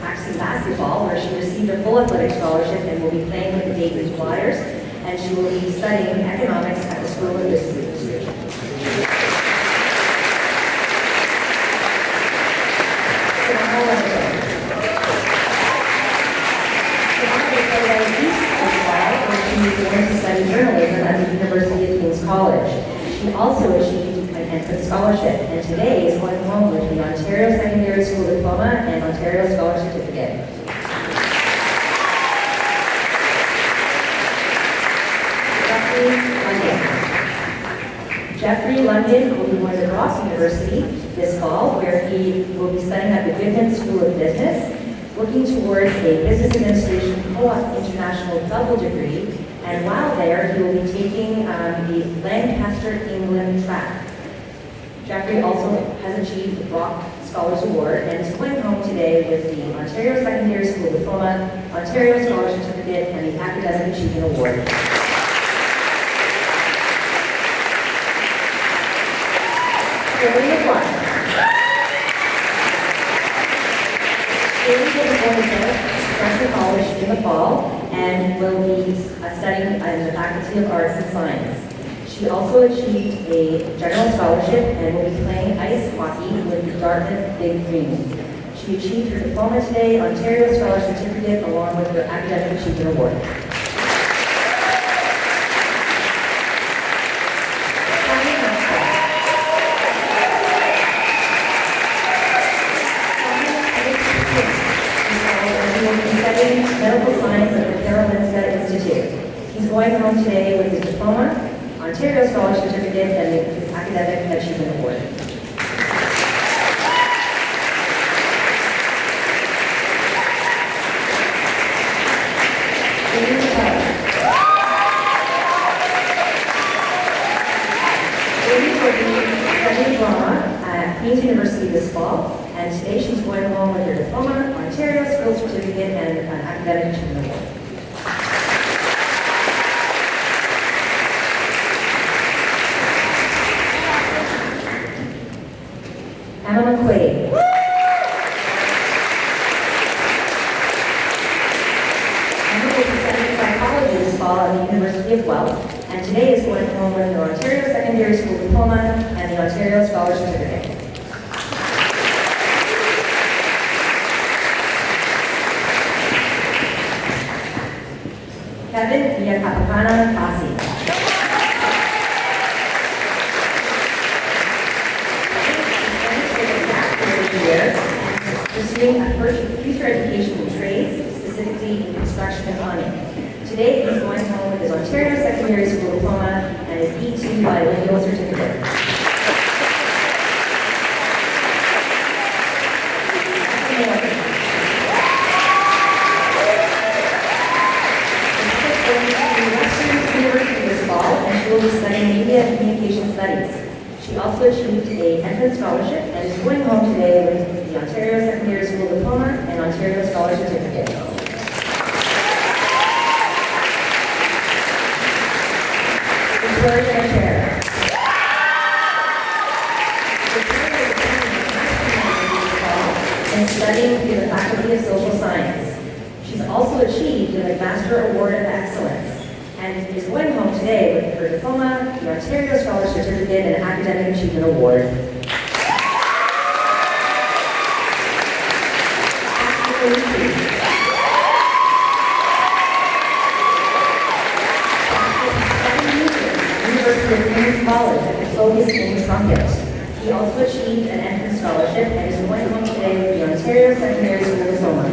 practicing basketball, where she received a full athletic scholarship and will be playing with the Dayton Flyers, and she will be studying economics at the School of Business Administration. She's going to study journalism at the University of King's College. She also achieved an entrance scholarship, and today is going home with the Ontario Secondary School Diploma and Ontario Scholar Certificate. Jeffrey London will be going to Ross University this fall, where he will be studying at the Goodman School of Business, working towards a Business Administration Co-op International double degree, and while there, he will be taking the Lancaster, England track. Jeffrey also has achieved the Brock Scholars Award and is going home today with the Ontario Secondary School Diploma, Ontario Scholar Certificate, and the Academic Achievement Award. Haley will be going to Crestwood College in the fall and will be studying in the Faculty of Arts and Science. She also achieved a general scholarship and will be playing ice hockey with the Dartmouth Big Green. She achieved her diploma today, Ontario Scholar Certificate, along with her Academic Achievement Award. Medical Science at the Karolinska Institute. He's going home today with his diploma, Ontario Scholar Certificate, and his Academic Achievement Award. Amy will be studying drama at Queen's University this fall, and today she's going home with her diploma, Ontario School Certificate, and an Academic Achievement Award. Emma McQuaid. Emma will be studying psychology this fall at the University of Guelph, and today is going home with her Ontario Secondary School Diploma and the Ontario Scholar Certificate. Kevin Viacapacana Kasi. Pursuing a future education in trades, specifically in construction and plumbing. Today, he's going home with his Ontario Secondary School Diploma and his E2 bilingual certificate. She will be studying media and communication studies. She also achieved an entrance scholarship and is going home today with the Ontario Secondary School Diploma and Ontario Scholar Certificate. Victoria Chair. And studying through the Faculty of Social Science. She's also achieved the McMaster Award of Excellence and is going home today with her diploma, the Ontario Scholar Certificate, and Academic Achievement Award. University of King's College with a focus in trumpet. He also achieved an entrance scholarship and is going home today with the Ontario Secondary School Diploma.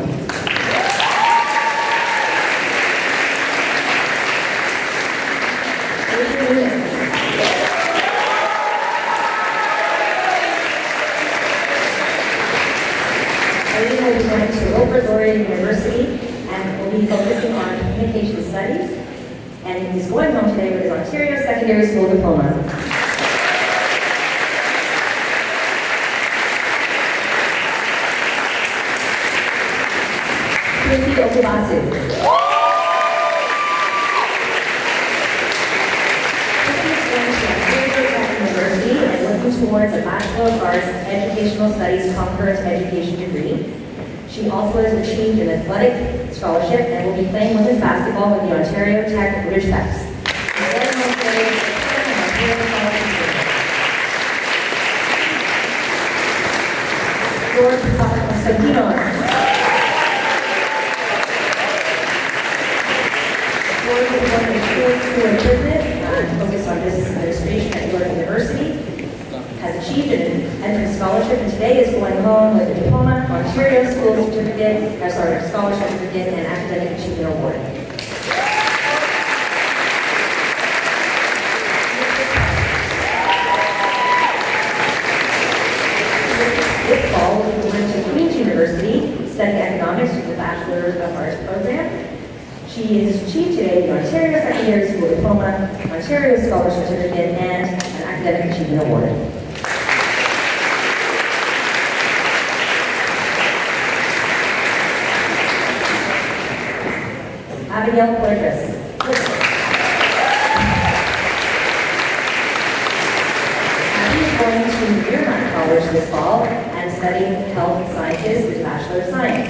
Valedictorian University and will be focusing on communication Education Studies, and he's going home today with his Ontario Secondary School diploma. Quincy Okubasu. University and looking towards a Bachelor of Arts Educational Studies concurrent education degree. She also has achieved an athletic scholarship and will be playing women's basketball with the Ontario Tech Ridgebacks. George Constantinos. George is one of the School of Business, focused on business administration at York University, has achieved an entrance scholarship, and today is going home with a diploma, Ontario School Certificate, Scholarship Certificate, and Academic Achievement Award. This fall, we will to Queen's University, studying economics with the Bachelor of Arts program. She has achieved today the Ontario Secondary School Diploma, Ontario Scholarship Certificate, and an Academic Achievement Award. Abigail Poitras. Abby is going to Miramont College this fall and studying health sciences with Bachelor of Science.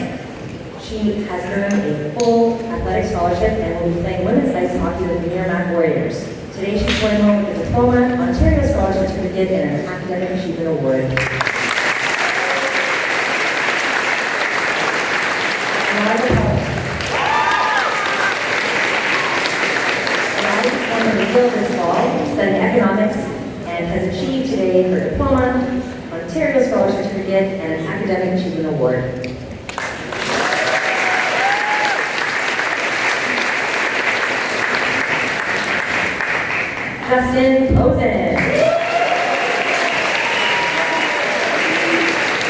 She has earned a full athletic scholarship and will be playing women's ice hockey with the Miramont Warriors. Today she's going home with a diploma, Ontario Scholarship Certificate, and an Academic Achievement Award. This fall, studying economics, and has achieved today her diploma, Ontario Scholarship Certificate, and an Academic Achievement Award. Justin Posen.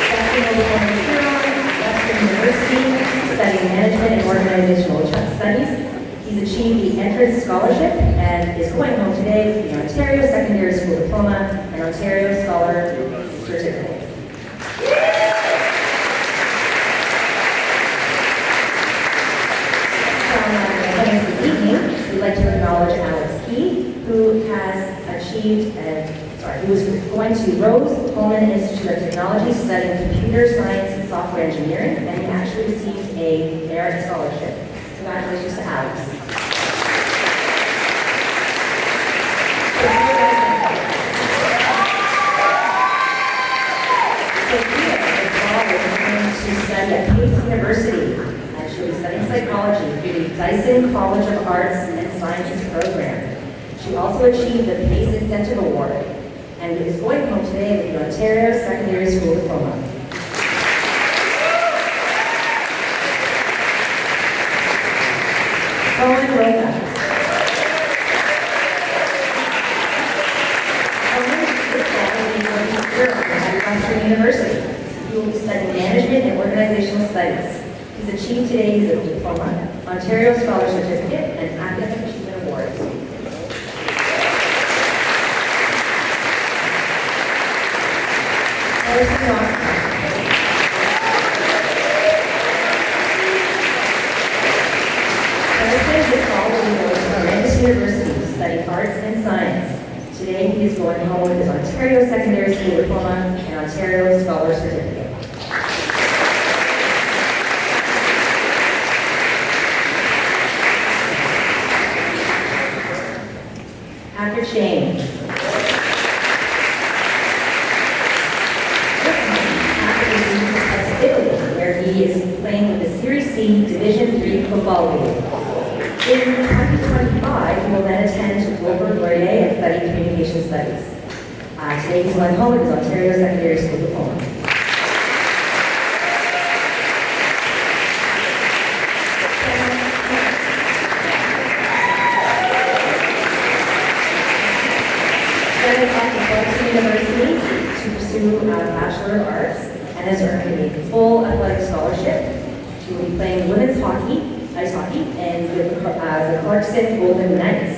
Justin will be going to Western University, studying management and organizational studies. He's achieved the entrance scholarship and is going home today with the Ontario Secondary School Diploma and Ontario Scholar Certificate. This evening, we'd like to acknowledge Alex Key, who has achieved, who is going to Rose Pullman Institute of Technology studying computer science and software engineering, and he actually received a merit scholarship. Congratulations to Alex. Sophia is going to study at Pace University, and she'll be studying psychology through the Dyson College of Arts and Sciences program. She also achieved the Pace Incentive Award, and is going home today with the Ontario Secondary School Diploma. Owen Rosa. Owen is going to Europe at Crestwood University. He will be studying management and organizational studies. He's achieved today his diploma, Ontario Scholarship Certificate, and Academic Achievement Awards. Harrison Ross. University to study arts and science. Today he is going home with his Ontario Secondary School Diploma and Ontario Scholar Certificate. Patrick Shane. Patrick is in Italy, where he is playing with the Series C Division III football league. In 2025, he will then attend Wilbur Laurier and study communication studies. Today he's going home with his Ontario Secondary School Diploma. Then he's off to Crestwood University to pursue a Bachelor of Arts and has earned a full athletic scholarship. She will be playing women's hockey ice hockey and with the Clarkson Golden Knights.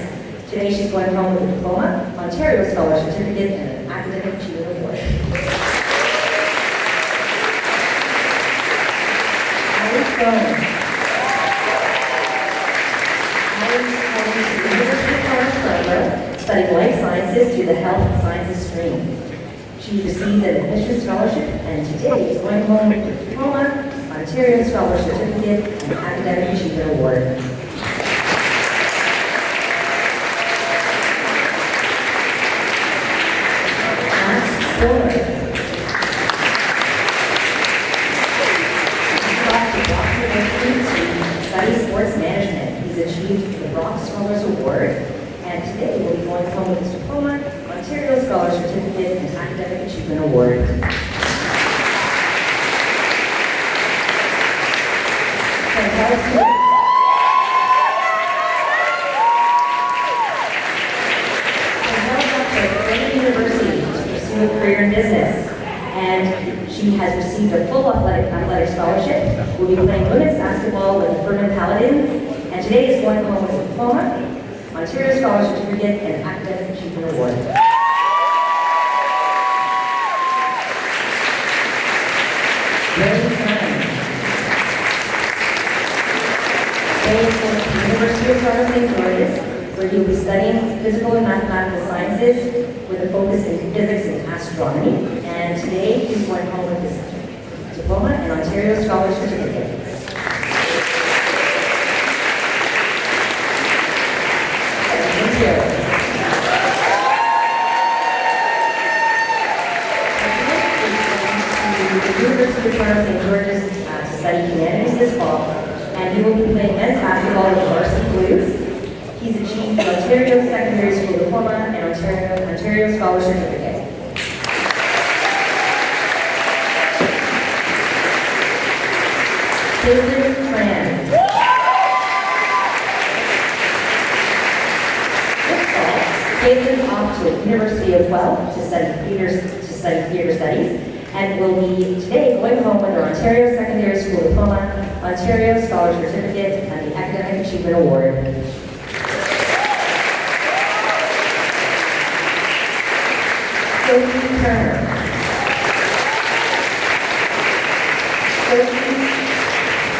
Today she's going home with a diploma, Ontario Scholar Certificate, and an Academic Achievement Award. Alice Stone. Studied life sciences through the health sciences stream. She received an admission scholarship and today is going home with a diploma, Ontario Scholar Certificate, and Academic Achievement Award. Max Spiller. Study sports management. He's achieved the Brock Scholars Award, and today will be going home with his diploma, Ontario Scholar Certificate, and Academic Achievement Award. University to pursue a career in business, and she has received a full athletic scholarship. Will be playing women's basketball with the Furman Paladins, and today is going home with a diploma, Ontario Scholar Certificate, and Academic Achievement Award. Ray Simon. Ray is going to the University of Toronto St. George's, where he will be studying physical and mathematical sciences with a focus in physics and astronomy. And today he's going home with his diploma and Ontario Scholar Certificate. The University of Toronto St. George's to study humanities this fall, and he will be playing men's basketball with the Varsity Blues. He's achieved the Ontario Secondary School Diploma and Ontario Scholar Certificate. Caitlin Tran. This fall, Caitlin's off to the University of Guelph to study theater studies, and will be today going home with her Ontario Secondary School Diploma, Ontario Scholar Certificate, and the Academic Achievement Award. Sophie Turner. Sophie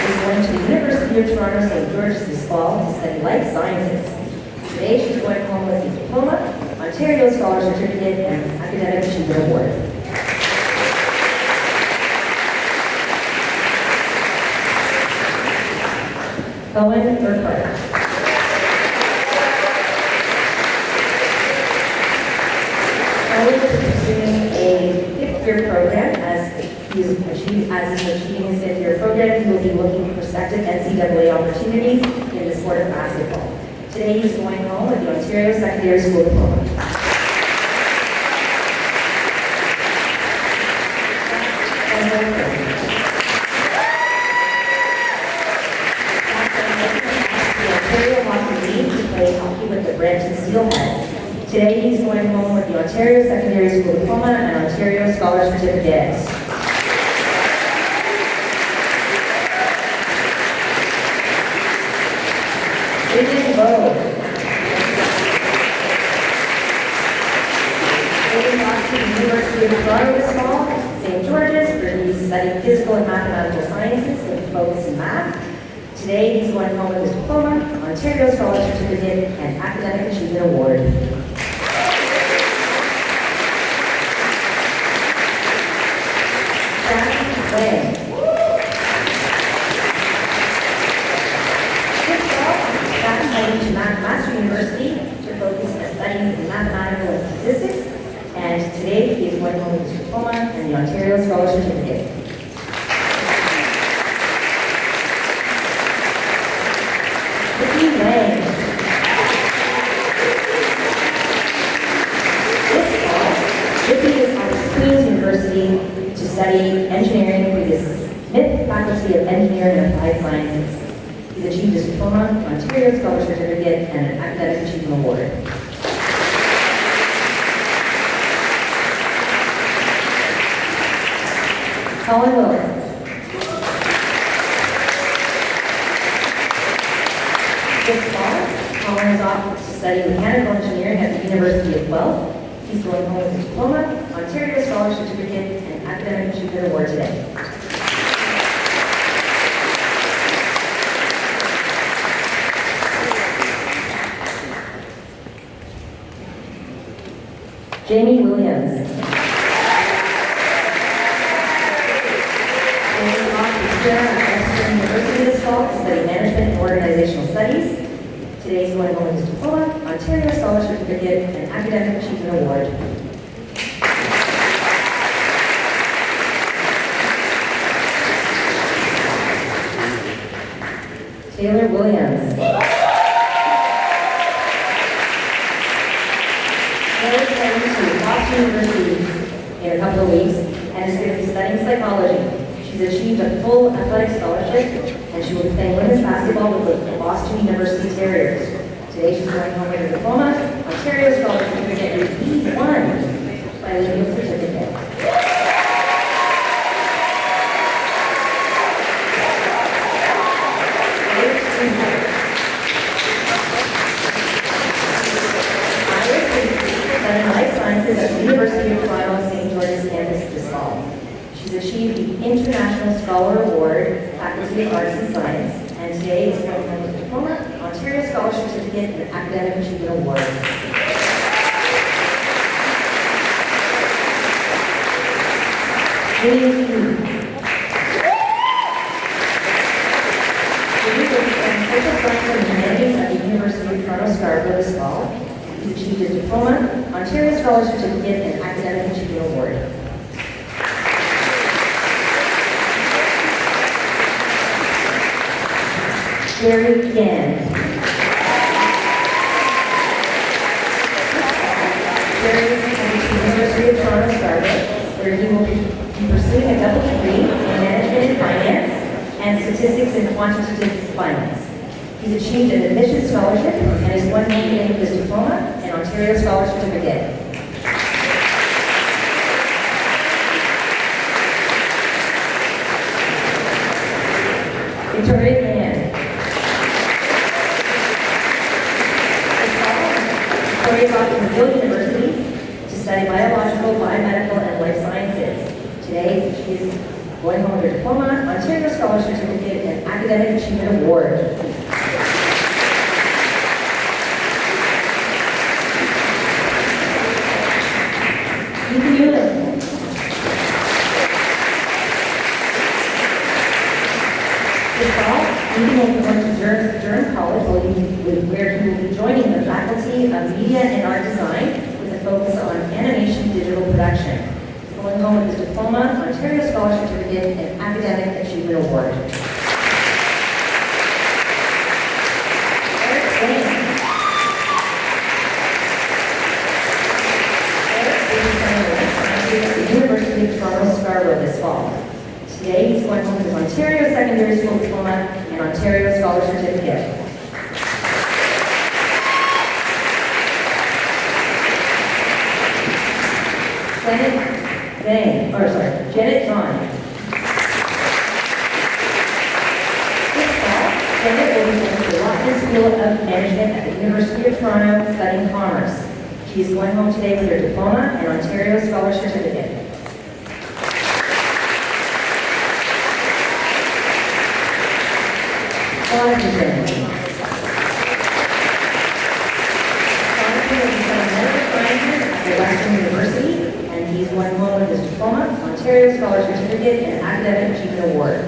is going to the University of Toronto St. George's this fall to study life sciences. Today she's going home with a diploma, Ontario Scholar Certificate, and Academic Achievement Award. Owen Burkhardt. Owen is pursuing a fifth-year program as he's achieving his fifth-year program. He will be looking for prospective NCAA opportunities in the sport of basketball. Today he's going home with the Ontario Secondary School Diploma. Today he's going home with the Ontario Secondary School Diploma and Ontario Scholar Certificate. Vivian Lowe. Vivian off to the University of Toronto this fall, St. George's, where he's studying physical and mathematical sciences with a focus in math. Today he's going home with his diploma, Ontario Scholar Certificate, and Academic Achievement Award. This fall, Jack is heading to McMaster University to focus on studies in mathematical and statistics, and today he is going home with his diploma and the Ontario Scholar Certificate. Vicky Wang. This fall, Vicky is at Queen's University to study engineering with the Smith Faculty of Engineering and Applied Sciences. He's achieved his diploma, Ontario Scholar Certificate, and an Academic Achievement Award. Colin Willis. Colin is off to study mechanical engineering at the University of Guelph. He's going home with a diploma, Ontario Scholar Certificate, and Academic Achievement Award today. Jamie Williams. Jamie is off to Durham at Crestwood University this fall to study management and organizational studies. Today he's going home with his diploma, Ontario Scholar Certificate, and Academic Achievement Award. Taylor Williams. Taylor's heading to Boston University in a couple of weeks and is going to be studying psychology. She's achieved a full athletic scholarship and she will be playing women's basketball with the Boston University Terriers. Today she's going home with her diploma, Ontario Scholar Certificate, and B1 bilingual certificate. Studying life sciences at the University of Toronto St. George's campus this fall. She's achieved the International Scholar Award, Faculty of Arts and Science, and today is going home with a diploma, Ontario Scholar Certificate, and Academic Achievement Award. Julie will be studying social science and humanities at the University of Toronto Scarborough this fall. He's achieved his diploma, Ontario Scholar Certificate, and Academic Achievement Award. Jerry Yan. Jerry is coming to the University of Toronto Scarborough, where he will be pursuing a double degree in Management and Finance and Statistics and Quantitative Finance. He's achieved an admission scholarship and is one year in with his diploma and Ontario Scholar Certificate. Victoria Ann. Victoria is off to McGill University to study biological, biomedical, and life sciences. Today, she is going home with her diploma, Ontario Scholar Certificate, and Academic Achievement Award. Ethan Euler. This fall, Ethan will be going to Durham College, where he will be joining the Faculty of Media and Art Design with a focus on animation digital production. He's going home with his diploma, Ontario Scholar Certificate, and Academic Achievement Award. Eric Zane. At the University of Toronto Scarborough this fall. Today he's going home with his Ontario Secondary School Diploma and Ontario Scholar Certificate. Janet John. This fall, Janet will be going to the Lawson School of Management at the University of Toronto studying commerce. She is going home today with her diploma and Ontario Scholar Certificate. Jonathan will be studying medical sciences at the Western University, and he's going home with his diploma, Ontario Scholar Certificate, and Academic Achievement Award.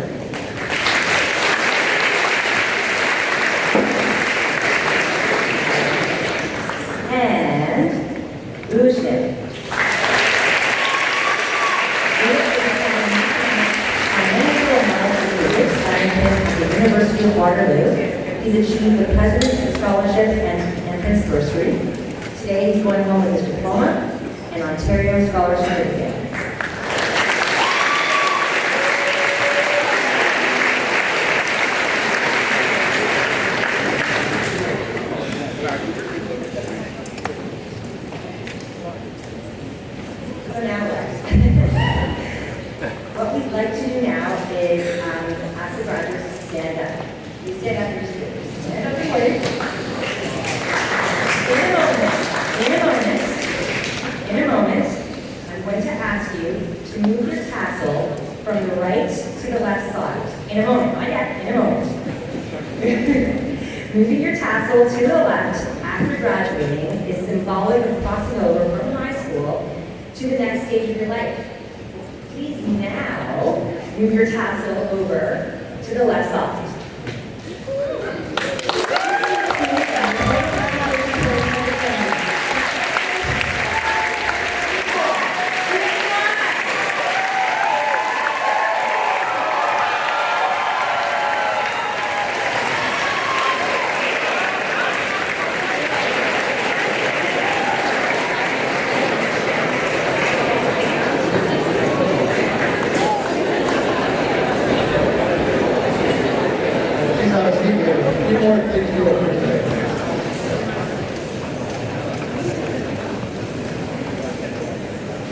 And Ushit. Financial analysis with Rick Steinman at the University of Waterloo. He's achieved the President's Scholarship and Prince Bursary. Today he's going home with his diploma and Ontario Scholar Certificate. So now what we'd like to do now is ask the graduates to stand up. You stand up, you stand up, In a moment, not yet, in a moment. Moving your tassel to the left after graduating is symbolic of crossing over from high school to the next stage of your life. Please now move your tassel over to the left side.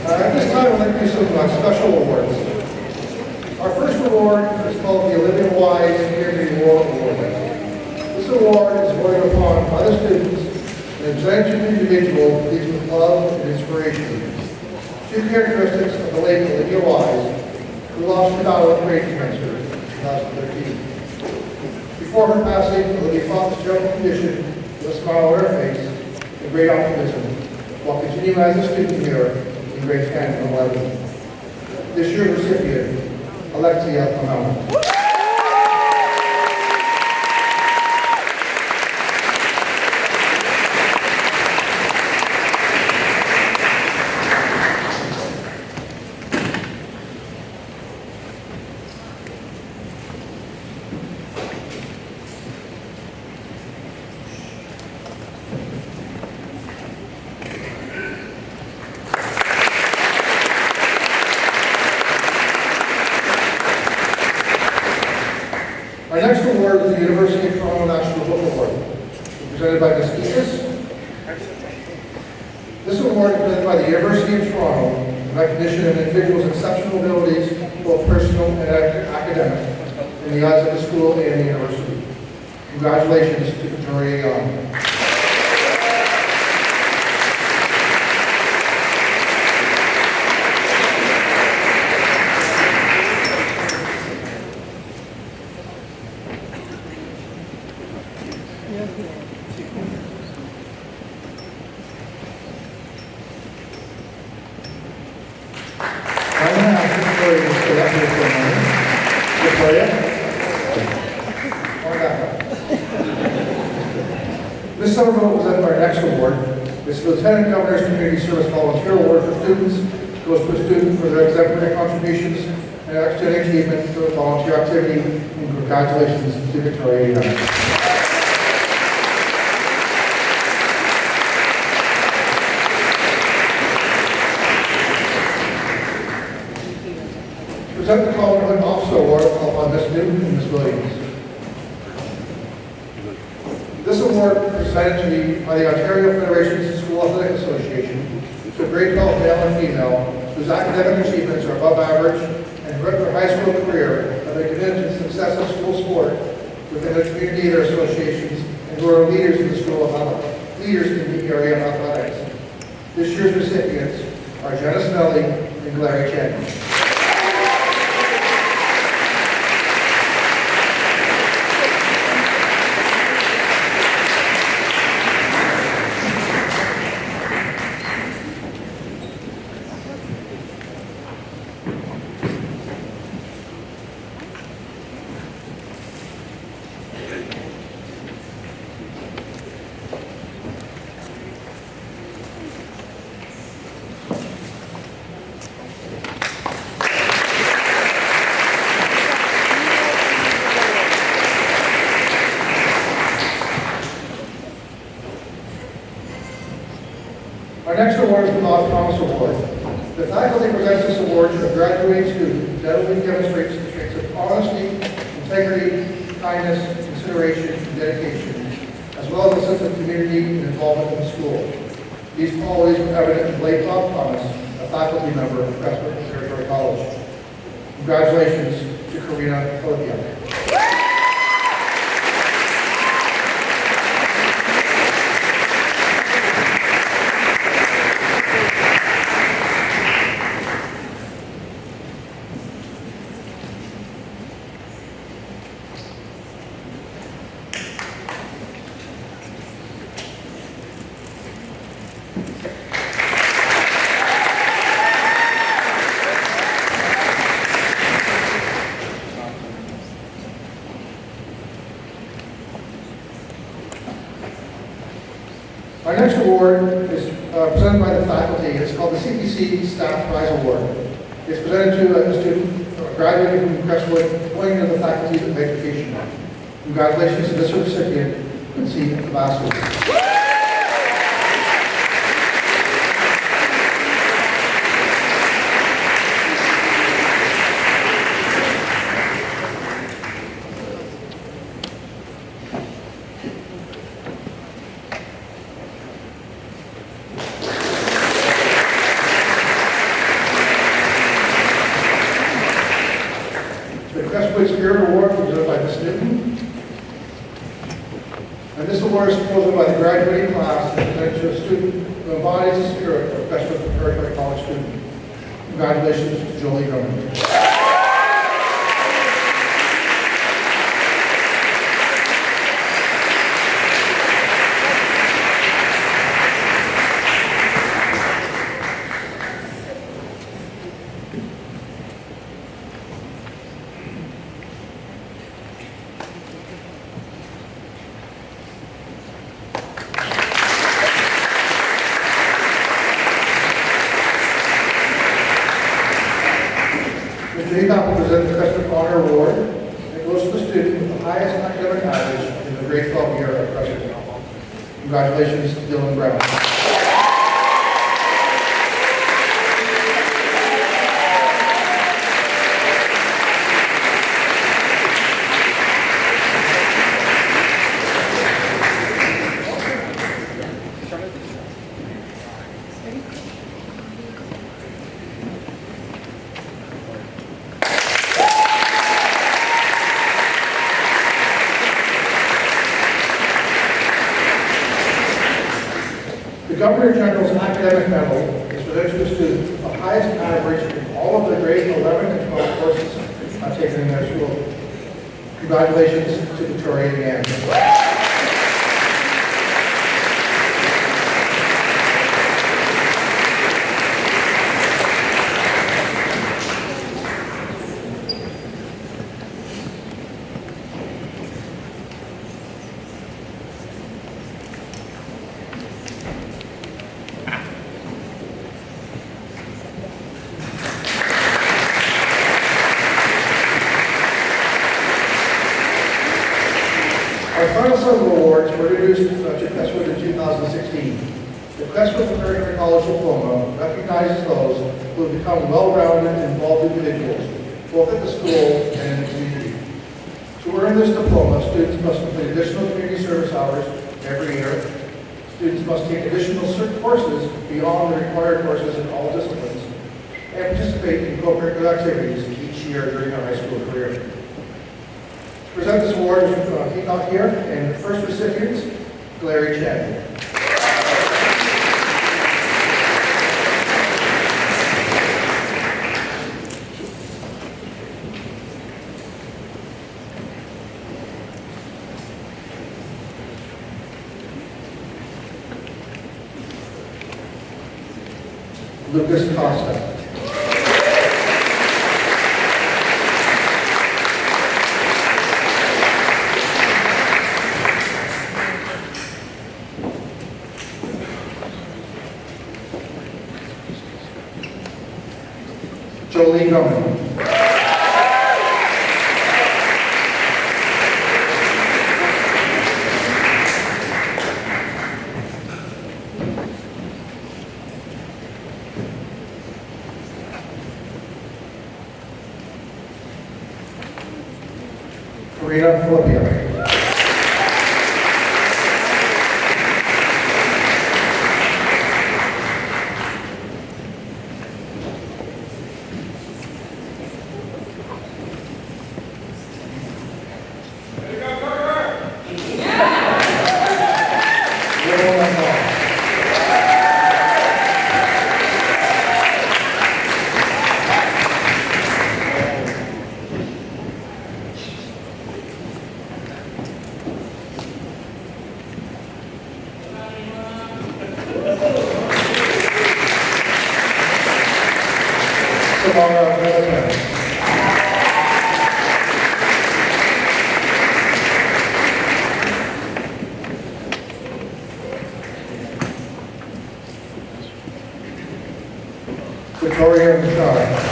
At this time, I'd like to do some special awards. Our first award is called the Olivia Wise Community Award. This award is awarded upon by the students an exemplary individual who leads with love and inspiration. Two characteristics of the late Olivia Wise, who lost her battle with brain cancer in 2013. Before her passing, Olivia fought this terrible condition with a smile on her face and great optimism, while continuing as a student here in grade 10 and 11. This year's recipient, Alexia Amel. Our next award is the University of Toronto National Book Award, presented by Ms. Eavis. This award is presented by the University of Toronto in recognition of an individual's exceptional abilities, both personal and academic, in the eyes of the school and the university. Congratulations to Victoria Young. This summer will present our next award. This Lieutenant Governor's Community Service Volunteer Award for students. Goes to a student for their exemplary contributions and outstanding achievement for volunteer activity. And congratulations to Victoria Young. Present the Collingwood Officer Award called by Ms. Newton and Ms. Williams. This award is presented by the Ontario Federation of School Athletic Association to grade 12 male and female whose academic achievements are above average and throughout their high school career have been committed to the success of school sport within the community of their associations and who are leaders in the school of athletics, leaders in the area of athletics. This year's recipients are Jenna Snelly and Larry Chen. Our next award is the Bob Thomas Award. The faculty presents this award to a graduating student who steadily demonstrates the traits of honesty, integrity, kindness, consideration, and dedication, as well as a sense of community and involvement in the school. These qualities were evident in Blake Bob Thomas, a faculty member of Crestwood Preparatory College. Congratulations to Karina Olivia. Our next award is presented by the faculty. It's called the CPC Staff Prize Award. It's presented to a student graduating from Crestwood, going into the Faculty of Education. Congratulations to this recipient, Quincy Tassel. The Crestwood Spirit Award was presented by Ms. Newton. And this award is proposed by the graduating class and presented to a student who embodies the spirit of Crestwood Preparatory College student. Congratulations to Jolie Drummond. Mr. Haycock will present the Crestwood Honor Award. It goes to the student with the highest academic average in the grade 12 year at Crestwood. Congratulations to Dylan Brown. The Governor General's Academic Medal is presented to a student with the highest average in all of the grade 11 and 12 courses taken in their school. Congratulations to Victoria and Ann. Our final set of awards were introduced to Crestwood in 2016. The Crestwood Preparatory College Diploma recognizes those who have become well-rounded and involved individuals, both at the school and in the community. To earn this diploma, students must complete additional community service hours every year. Students must take additional cert courses beyond the required courses in all disciplines, and participate in co-curricular activities each year during their high school career. To present this award is Haycock here, and the first recipients, Larry Chen. Lucas Costa. Jolie Drummond. Karina Philippia. Samara Military. Victoria Machado.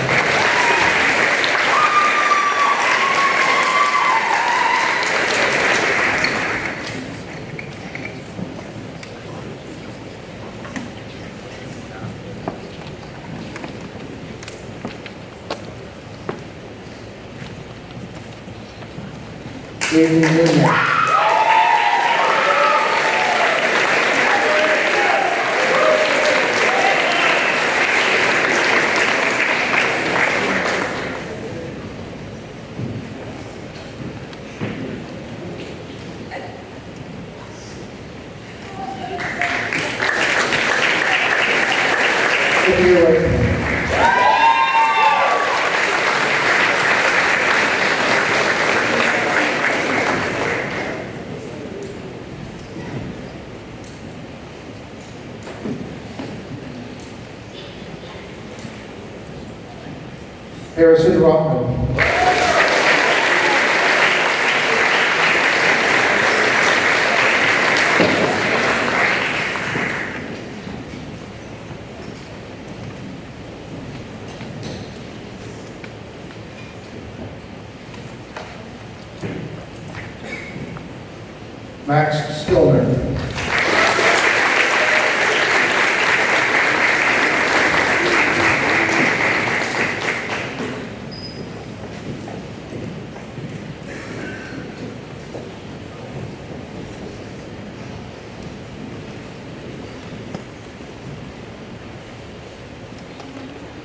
David Newman. Harrison Rockman. Max Stillner.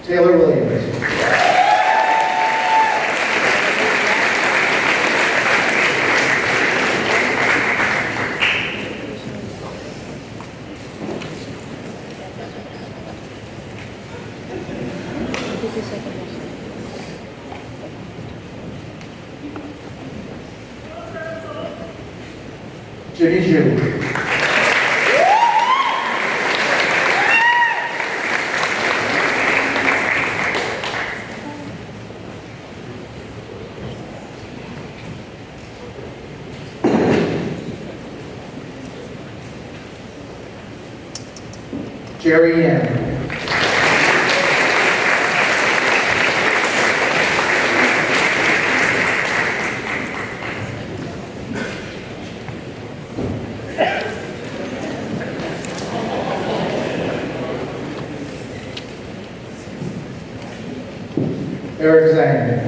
Taylor Williams. Jimmy Jew. Jerry Ann. Eric Zhang.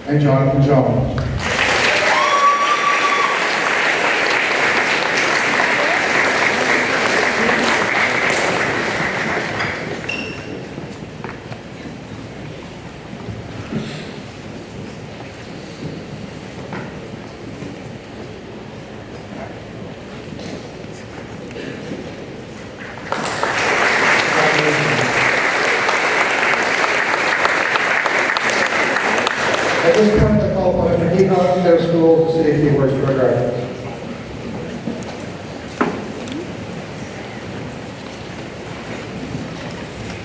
And Jonathan Jones. At this point, I call upon Mr. Heaton to their school to say a few words to our graduates.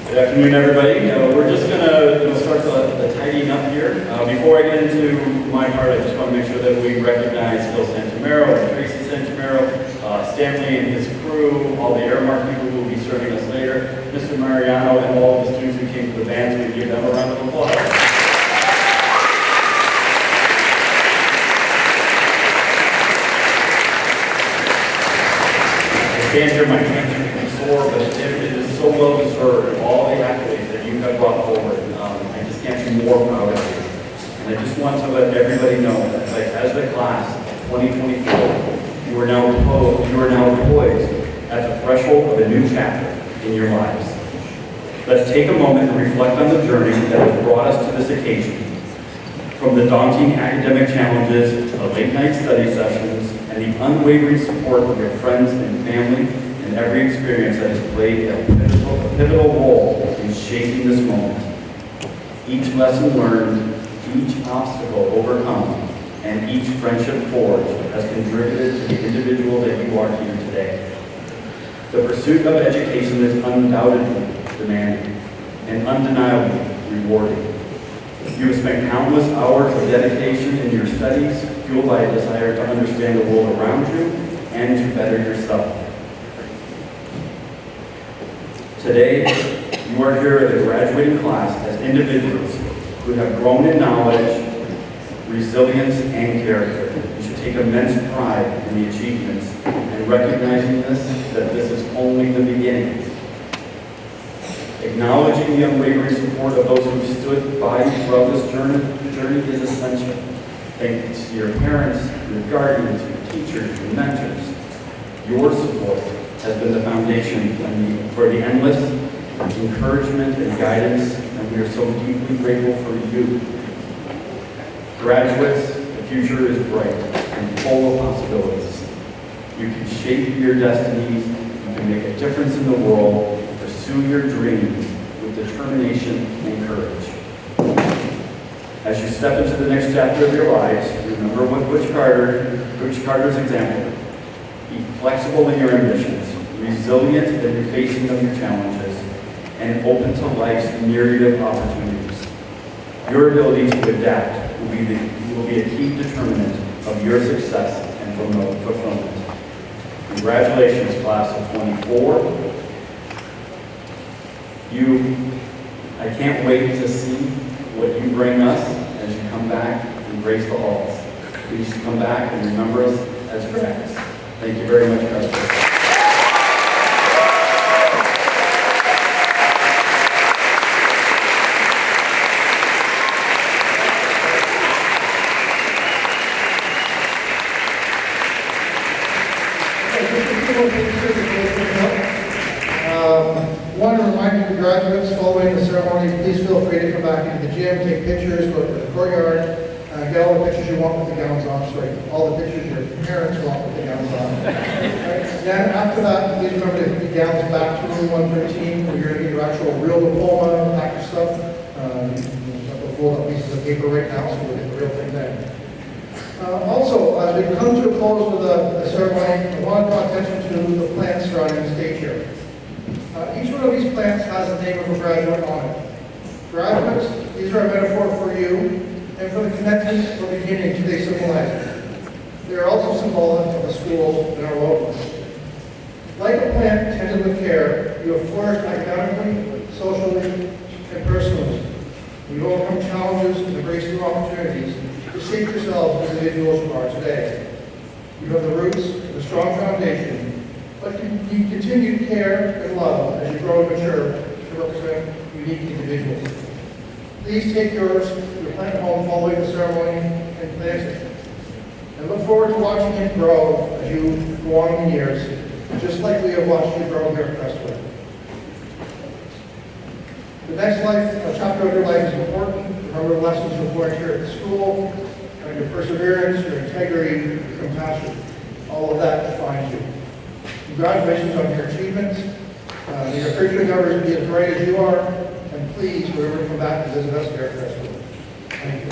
Good afternoon, everybody. We're just going to start the tidying up here. Before I get into my part, I just want to make sure that we recognize Phil Santamero and Tracy Santamero, Stanley and his crew, all the Airmark people who will be serving us later, Mr. Mariano, and all of the students who came to the band. So we give them a round of applause. I can't hear my hands sore, but it is so well deserved. All the accolades that you have brought forward, I just can't be more proud of you. And I just want to let everybody know that, like, as the class of 2024, you are now poised at the threshold of a new chapter in your lives. Let's take a moment and reflect on the journey that has brought us to this occasion. From the daunting academic challenges to the late night study sessions and and the unwavering support of your friends and family in every experience that has played a pivotal role in shaping this moment. Each lesson learned, each obstacle overcome, and each friendship forged has contributed to the individual that you are here today. The pursuit of education is undoubtedly demanding and undeniably rewarding. You have spent countless hours of dedication in your studies, fueled by a desire to understand the world around you and to better yourself. Today, you are here as a graduating class as individuals who have grown in knowledge, resilience, and character. You should take immense pride in the achievements and recognizing that this is only the beginning. Acknowledging the unwavering support of those who stood by you throughout this journey is essential. Thanks to your parents, your guardians, your teachers, your mentors. Your support has been the foundation for the endless encouragement and guidance, and we are so deeply grateful for you. Graduates, the future is bright and full of possibilities. You can shape your destinies, you can make a difference in the world, pursue your dreams with determination and courage. As you step into the next chapter of your lives, remember Butch Carter's example. Be flexible in your ambitions, resilient in your facing of your challenges, and open to life's myriad of opportunities. Your ability to adapt will be a key determinant of your success and fulfillment. Congratulations, class of 24. I can't wait to see what you bring us as you come back and grace the halls. Please come back and remember us as grads. Thank you very much, Crestwood. Want to remind you, graduates, following the ceremony, please feel free to come back into the gym, take pictures, go to the courtyard, get all the pictures you want with the gowns on, all the pictures your parents want with the gowns on. Then after that, please remember to put the gowns back to room 113, where you're going to get your actual real diploma, pack your stuff. We'll fold up pieces of paper right now, so we'll get the real thing then. Also, as we come to a close with the ceremony, I want to draw attention to the plants surrounding the stage here. Each one of these plants has the name of a graduate on it. Graduates, these are a metaphor for you and for the connections or beginnings they symbolize. They are also symbolic of the schools and our locals. Like a plant tended with care, you have flourished academically, socially, and personally. You've overcome challenges and embraced new opportunities to shape yourselves as individuals you are today. You have the roots, the strong foundation, but you need continued care and love as you grow and mature to represent unique individuals. Please take your plant home following the ceremony and plant it. And look forward to watching it grow as you go on in the years, just like we have watched you grow here at Crestwood. The next chapter of your life is important. Remember the lessons you've learned here at the school, and your perseverance, your integrity, your compassion. All of that defines you. Congratulations on your achievements. May your future endeavors be as bright as you are, and please, whenever you come back to visit us here at Crestwood. Thank you.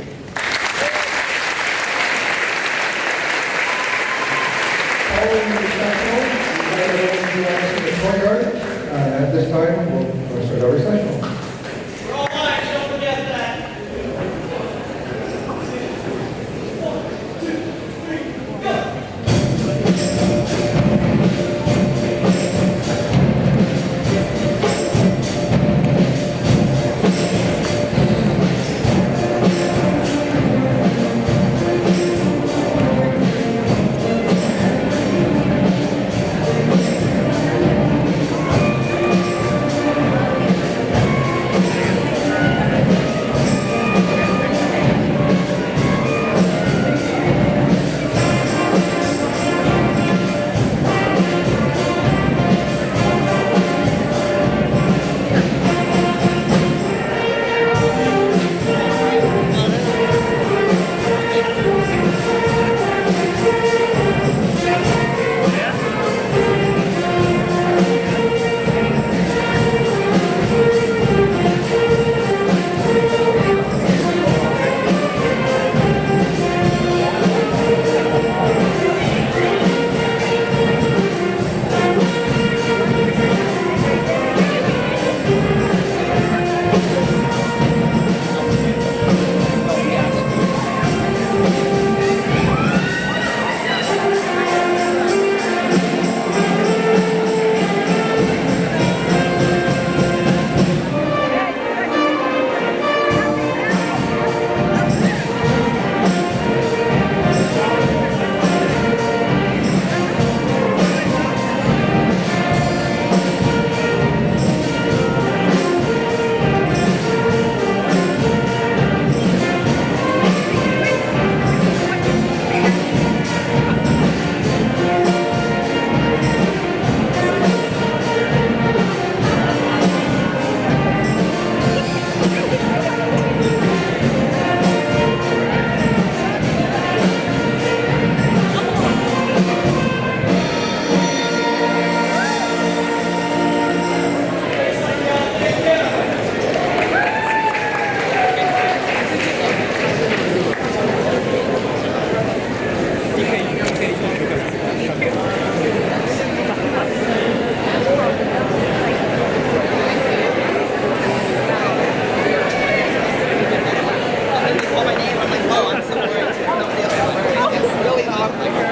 Following the recessional, we invite everyone to the courtyard. At this time, we'll start our recessional. call my name. I'm like, oh, I'm so worried. Nobody else is worried. It's really awkward.